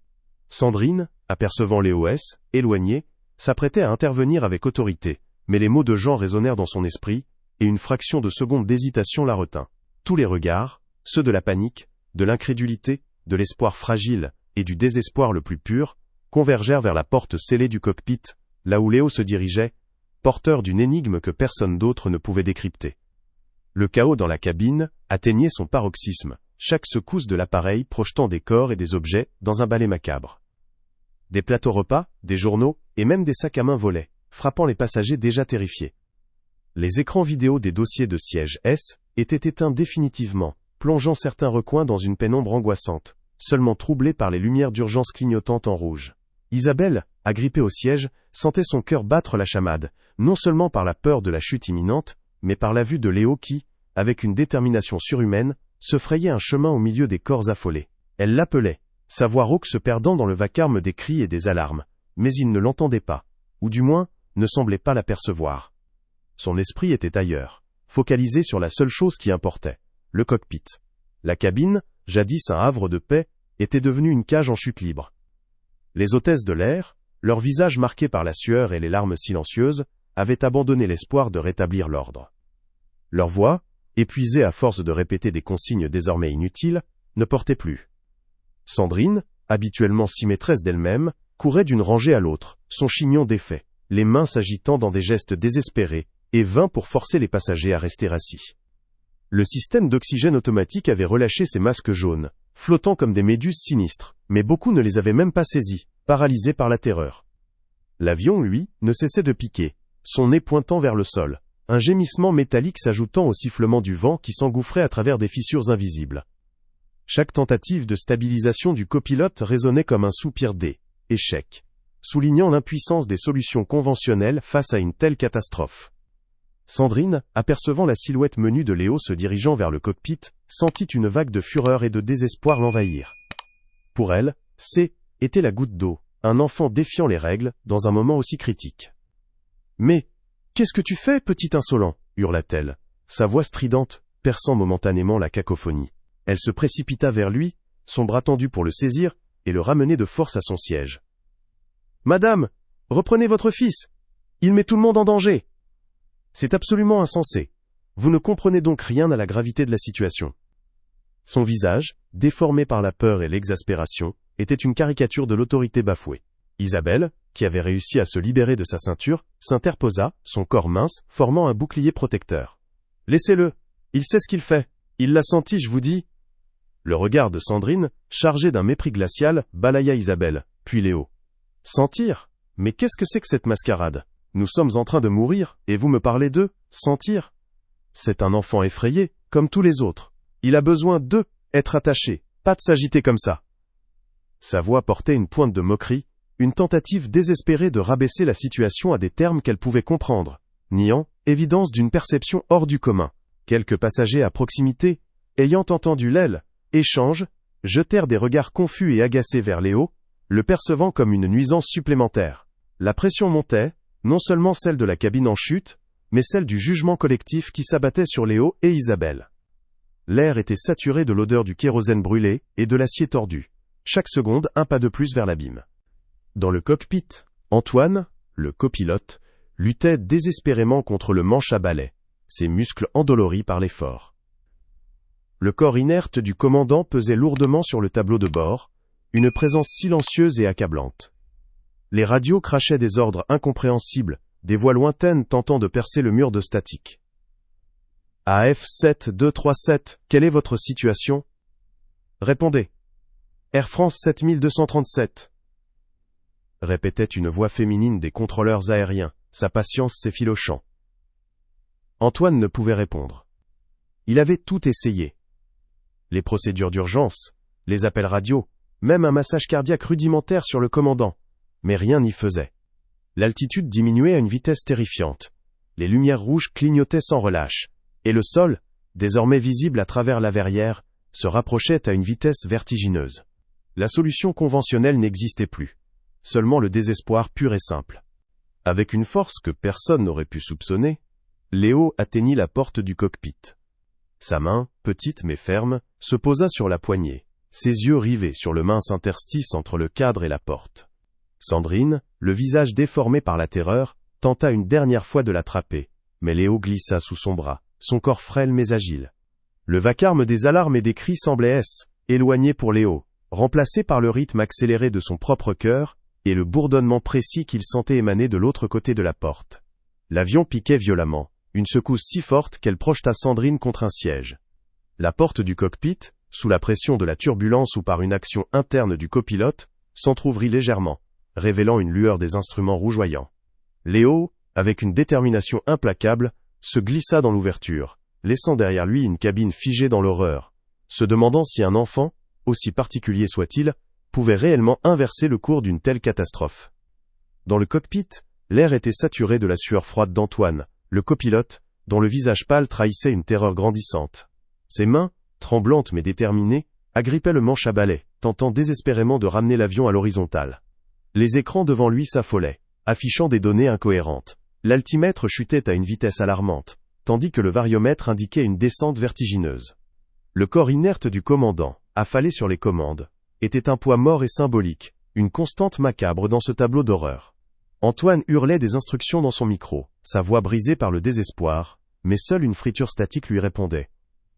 S1: Sandrine, apercevant Léo éloigné, s'apprêtait à intervenir avec autorité, mais les mots de Jean résonnèrent dans son esprit, et une fraction de seconde d'hésitation la retint. Tous les regards, ceux de la panique, de l'incrédulité, de l'espoir fragile et du désespoir le plus pur, convergèrent vers la porte scellée du cockpit, là où Léo se dirigeait, porteur d'une énigme que personne d'autre ne pouvait décrypter. Le chaos dans la cabine atteignait son paroxysme, chaque secousse de l'appareil projetant des corps et des objets dans un balai macabre. Des plateaux repas, des journaux et même des sacs à main volaient, frappant les passagers déjà terrifiés. Les écrans vidéo des dossiers de siège S étaient éteints définitivement, plongeant certains recoins dans une pénombre angoissante, seulement troublée par les lumières d'urgence clignotantes en rouge. Isabelle, agrippée au siège, sentait son cœur battre la chamade, non seulement par la peur de la chute imminente, mais par la vue de Léo qui, avec une détermination surhumaine, se frayait un chemin au milieu des corps affolés. Elle l'appelait, sa voix rauque se perdant dans le vacarme des cris et des alarmes, mais il ne l'entendait pas, ou du moins, ne semblait pas l'apercevoir. Son esprit était ailleurs, focalisé sur la seule chose qui importait, le cockpit. La cabine, jadis un havre de paix, était devenue une cage en chute libre. Les hôtesses de l'air, leurs visages marqués par la sueur et les larmes silencieuses, avaient abandonné l'espoir de rétablir l'ordre. Leur voix, épuisée à force de répéter des consignes désormais inutiles, ne portait plus. Sandrine, habituellement si maîtresse d'elle-même, courait d'une rangée à l'autre, son chignon défait, les mains s'agitant dans des gestes désespérés, et vains pour forcer les passagers à rester assis. Le système d'oxygène automatique avait relâché ses masques jaunes, flottant comme des méduses sinistres, mais beaucoup ne les avaient même pas saisis, paralysés par la terreur. L'avion, lui, ne cessait de piquer, son nez pointant vers le sol, un gémissement métallique s'ajoutant au sifflement du vent qui s'engouffrait à travers des fissures invisibles. Chaque tentative de stabilisation du copilote résonnait comme un soupir d'échec, soulignant l'impuissance des solutions conventionnelles face à une telle catastrophe. Sandrine, apercevant la silhouette menue de Léo se dirigeant vers le cockpit, sentit une vague de fureur et de désespoir l'envahir. Pour elle, était la goutte d'eau, un enfant défiant les règles, dans un moment aussi critique. « Mais, qu'est-ce que tu fais, petit insolent » hurla-t-elle, sa voix stridente, perçant momentanément la cacophonie. Elle se précipita vers lui, son bras tendu pour le saisir, et le ramener de force à son siège. « Madame, reprenez votre fils. Il met tout le monde en danger. » C'est absolument insensé. Vous ne comprenez donc rien à la gravité de la situation. Son visage, déformé par la peur et l'exaspération, était une caricature de l'autorité bafouée. Isabelle, qui avait réussi à se libérer de sa ceinture, s'interposa, son corps mince, formant un bouclier protecteur. « Laissez-le. Il sait ce qu'il fait. Il l'a senti, je vous dis. » Le regard de Sandrine, chargé d'un mépris glacial, balaya Isabelle, puis Léo. « Sentir ? Mais qu'est-ce que c'est que cette mascarade ? Nous sommes en train de mourir, et vous me parlez d'eux, sentir ? C'est un enfant effrayé, comme tous les autres. Il a besoin être attaché, pas de s'agiter comme ça. » Sa voix portait une pointe de moquerie, une tentative désespérée de rabaisser la situation à des termes qu'elle pouvait comprendre. Niant, évidence d'une perception hors du commun. Quelques passagers à proximité, ayant entendu échange, jetèrent des regards confus et agacés vers Léo, le percevant comme une nuisance supplémentaire. La pression montait, non seulement celle de la cabine en chute, mais celle du jugement collectif qui s'abattait sur Léo et Isabelle. L'air était saturé de l'odeur du kérosène brûlé et de l'acier tordu. Chaque seconde, un pas de plus vers l'abîme. Dans le cockpit, Antoine, le copilote, luttait désespérément contre le manche à balai, ses muscles endoloris par l'effort. Le corps inerte du commandant pesait lourdement sur le tableau de bord, une présence silencieuse et accablante. Les radios crachaient des ordres incompréhensibles, des voix lointaines tentant de percer le mur de statique. « AF7237, quelle est votre situation ? Répondez. Air France 7237. » répétait une voix féminine des contrôleurs aériens, sa patience s'effilochant. Antoine ne pouvait répondre. Il avait tout essayé. Les procédures d'urgence, les appels radio, même un massage cardiaque rudimentaire sur le commandant, mais rien n'y faisait. L'altitude diminuait à une vitesse terrifiante. Les lumières rouges clignotaient sans relâche, et le sol, désormais visible à travers la verrière, se rapprochait à une vitesse vertigineuse. La solution conventionnelle n'existait plus. Seulement le désespoir pur et simple. Avec une force que personne n'aurait pu soupçonner, Léo atteignit la porte du cockpit. Sa main, petite mais ferme, se posa sur la poignée, ses yeux rivés sur le mince interstice entre le cadre et la porte. Sandrine, le visage déformé par la terreur, tenta une dernière fois de l'attraper, mais Léo glissa sous son bras, son corps frêle mais agile. Le vacarme des alarmes et des cris semblait éloigné pour Léo, remplacé par le rythme accéléré de son propre cœur, et le bourdonnement précis qu'il sentait émaner de l'autre côté de la porte. L'avion piquait violemment, une secousse si forte qu'elle projeta Sandrine contre un siège. La porte du cockpit, sous la pression de la turbulence ou par une action interne du copilote, s'entr'ouvrit légèrement, révélant une lueur des instruments rougeoyants. Léo, avec une détermination implacable, se glissa dans l'ouverture, laissant derrière lui une cabine figée dans l'horreur, se demandant si un enfant, aussi particulier soit-il, pouvait réellement inverser le cours d'une telle catastrophe. Dans le cockpit, l'air était saturé de la sueur froide d'Antoine, le copilote, dont le visage pâle trahissait une terreur grandissante. Ses mains, tremblantes mais déterminées, agrippaient le manche à balai, tentant désespérément de ramener l'avion à l'horizontale. Les écrans devant lui s'affolaient, affichant des données incohérentes. L'altimètre chutait à une vitesse alarmante, tandis que le variomètre indiquait une descente vertigineuse. Le corps inerte du commandant, affalé sur les commandes, était un poids mort et symbolique, une constante macabre dans ce tableau d'horreur. Antoine hurlait des instructions dans son micro, sa voix brisée par le désespoir, mais seule une friture statique lui répondait.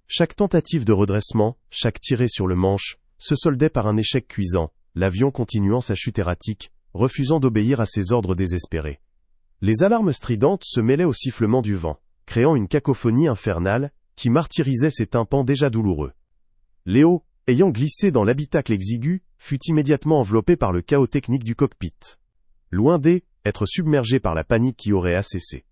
S1: Chaque tentative de redressement, chaque tirée sur le manche, se soldait par un échec cuisant, l'avion continuant sa chute erratique, refusant d'obéir à ses ordres désespérés. Les alarmes stridentes se mêlaient au sifflement du vent, créant une cacophonie infernale qui martyrisait ses tympans déjà douloureux. Léo, ayant glissé dans l'habitacle exigu, fut immédiatement enveloppé par le chaos technique du cockpit. Loin d'être submergé par la panique qui aurait asséché.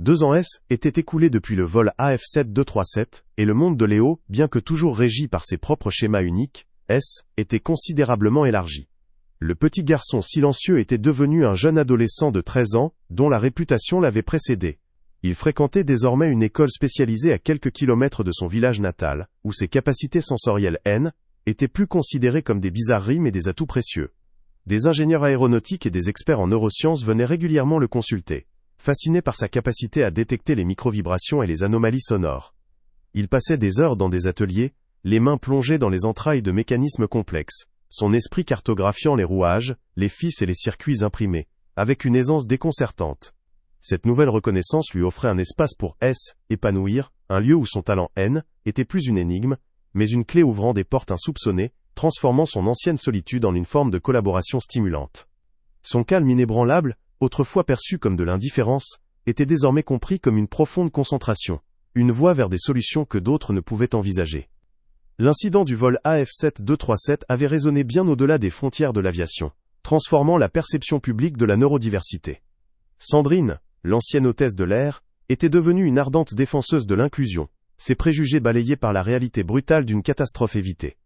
S1: 2 ans étaient écoulés depuis le vol AF7237, et le monde de Léo, bien que toujours régi par ses propres schémas uniques, était considérablement élargi. Le petit garçon silencieux était devenu un jeune adolescent de 13 ans, dont la réputation l'avait précédé. Il fréquentait désormais une école spécialisée à quelques kilomètres de son village natal, où ses capacités sensorielles étaient plus considérées comme des bizarreries mais des atouts précieux. Des ingénieurs aéronautiques et des experts en neurosciences venaient régulièrement le consulter, fascinés par sa capacité à détecter les microvibrations et les anomalies sonores. Il passait des heures dans des ateliers, les mains plongées dans les entrailles de mécanismes complexes, son esprit cartographiant les rouages, les fils et les circuits imprimés, avec une aisance déconcertante. Cette nouvelle reconnaissance lui offrait un espace pour épanouir, un lieu où son talent était plus une énigme, mais une clé ouvrant des portes insoupçonnées, transformant son ancienne solitude en une forme de collaboration stimulante. Son calme inébranlable, autrefois perçu comme de l'indifférence, était désormais compris comme une profonde concentration, une voie vers des solutions que d'autres ne pouvaient envisager. L'incident du vol AF7237 avait résonné bien au-delà des frontières de l'aviation, transformant la perception publique de la neurodiversité. Sandrine, l'ancienne hôtesse de l'air, était devenue une ardente défenseuse de l'inclusion, ses préjugés balayés par la réalité brutale d'une catastrophe évitée.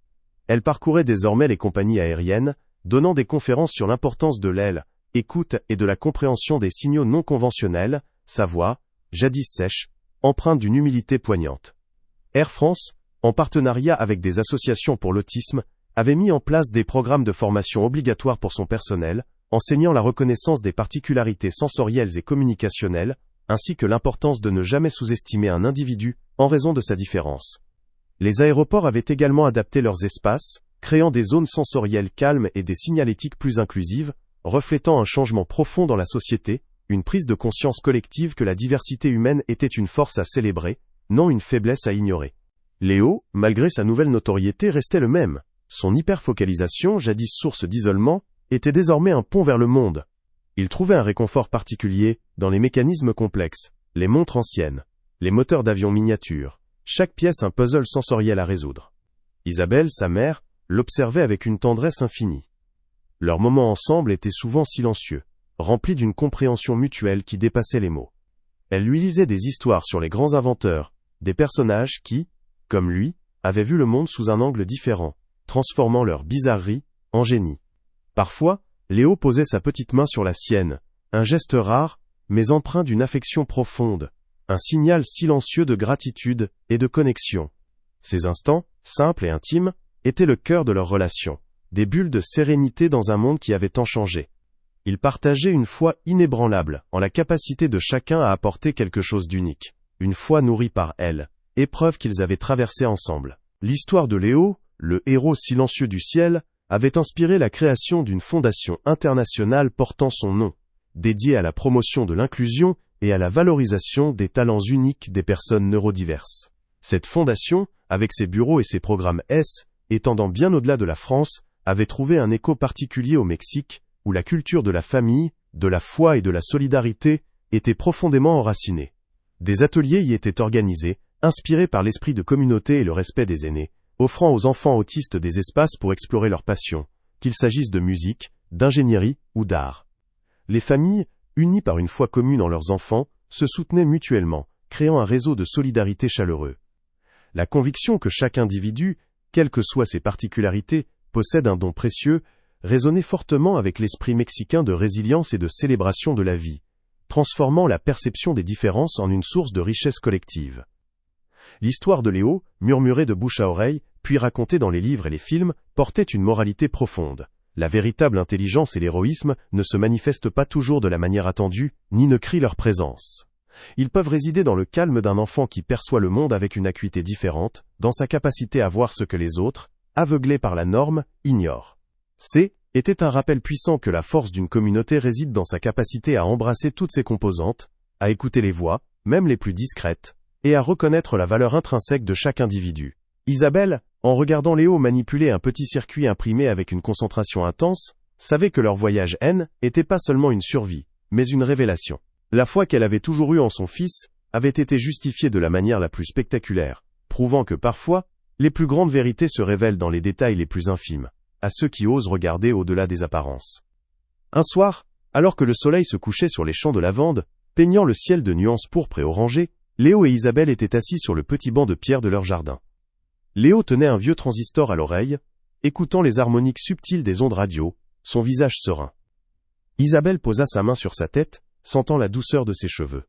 S1: Elle parcourait désormais les compagnies aériennes, donnant des conférences sur l'importance de l'écoute et de la compréhension des signaux non conventionnels, sa voix, jadis sèche, empreinte d'une humilité poignante. Air France, en partenariat avec des associations pour l'autisme, avait mis en place des programmes de formation obligatoires pour son personnel, enseignant la reconnaissance des particularités sensorielles et communicationnelles, ainsi que l'importance de ne jamais sous-estimer un individu en raison de sa différence. Les aéroports avaient également adapté leurs espaces, créant des zones sensorielles calmes et des signalétiques plus inclusives, reflétant un changement profond dans la société, une prise de conscience collective que la diversité humaine était une force à célébrer, non une faiblesse à ignorer. Léo, malgré sa nouvelle notoriété, restait le même. Son hyperfocalisation, jadis source d'isolement, était désormais un pont vers le monde. Il trouvait un réconfort particulier dans les mécanismes complexes, les montres anciennes, les moteurs d'avions miniatures, chaque pièce un puzzle sensoriel à résoudre. Isabelle, sa mère, l'observait avec une tendresse infinie. Leurs moments ensemble étaient souvent silencieux, remplis d'une compréhension mutuelle qui dépassait les mots. Elle lui lisait des histoires sur les grands inventeurs, des personnages qui, comme lui, avaient vu le monde sous un angle différent, transformant leur bizarrerie en génie. Parfois, Léo posait sa petite main sur la sienne, un geste rare, mais empreint d'une affection profonde, un signal silencieux de gratitude et de connexion. Ces instants, simples et intimes, étaient le cœur de leur relation, des bulles de sérénité dans un monde qui avait tant changé. Ils partageaient une foi inébranlable en la capacité de chacun à apporter quelque chose d'unique, une foi nourrie par elle, épreuve qu'ils avaient traversée ensemble. L'histoire de Léo, le héros silencieux du ciel, avait inspiré la création d'une fondation internationale portant son nom, dédiée à la promotion de l'inclusion et à la valorisation des talents uniques des personnes neurodiverses. Cette fondation, avec ses bureaux et ses programmes étendant bien au-delà de la France, avait trouvé un écho particulier au Mexique, où la culture de la famille, de la foi et de la solidarité était profondément enracinée. Des ateliers y étaient organisés, inspirés par l'esprit de communauté et le respect des aînés, offrant aux enfants autistes des espaces pour explorer leurs passions, qu'il s'agisse de musique, d'ingénierie ou d'art. Les familles, unies par une foi commune en leurs enfants, se soutenaient mutuellement, créant un réseau de solidarité chaleureux. La conviction que chaque individu, quelles que soient ses particularités, possède un don précieux, résonnait fortement avec l'esprit mexicain de résilience et de célébration de la vie, transformant la perception des différences en une source de richesse collective. L'histoire de Léo, murmurée de bouche à oreille, puis racontée dans les livres et les films, portait une moralité profonde. La véritable intelligence et l'héroïsme ne se manifestent pas toujours de la manière attendue, ni ne crient leur présence. Ils peuvent résider dans le calme d'un enfant qui perçoit le monde avec une acuité différente, dans sa capacité à voir ce que les autres, aveuglés par la norme, ignorent. C était un rappel puissant que la force d'une communauté réside dans sa capacité à embrasser toutes ses composantes, à écouter les voix, même les plus discrètes, et à reconnaître la valeur intrinsèque de chaque individu. Isabelle, en regardant Léo manipuler un petit circuit imprimé avec une concentration intense, savait que leur voyage N était pas seulement une survie, mais une révélation. La foi qu'elle avait toujours eue en son fils avait été justifiée de la manière la plus spectaculaire, prouvant que parfois, les plus grandes vérités se révèlent dans les détails les plus infimes, à ceux qui osent regarder au-delà des apparences. Un soir, alors que le soleil se couchait sur les champs de lavande, peignant le ciel de nuances pourpres et orangées, Léo et Isabelle étaient assis sur le petit banc de pierre de leur jardin. Léo tenait un vieux transistor à l'oreille, écoutant les harmoniques subtiles des ondes radio, son visage serein. Isabelle posa sa main sur sa tête, sentant la douceur de ses cheveux.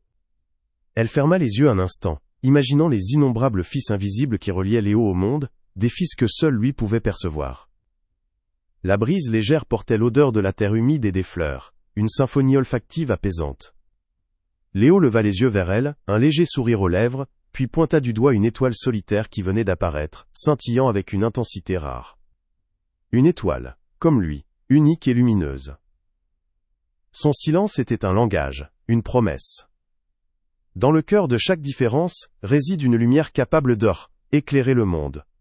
S1: Elle ferma les yeux un instant, imaginant les innombrables fils invisibles qui reliaient Léo au monde, des fils que seul lui pouvait percevoir. La brise légère portait l'odeur de la terre humide et des fleurs, une symphonie olfactive apaisante. Léo leva les yeux vers elle, un léger sourire aux lèvres, puis pointa du doigt une étoile solitaire qui venait d'apparaître, scintillant avec une intensité rare. Une étoile, comme lui, unique et lumineuse. Son silence était un langage, une promesse. Dans le cœur de chaque différence, réside une lumière capable d'éclairer le monde.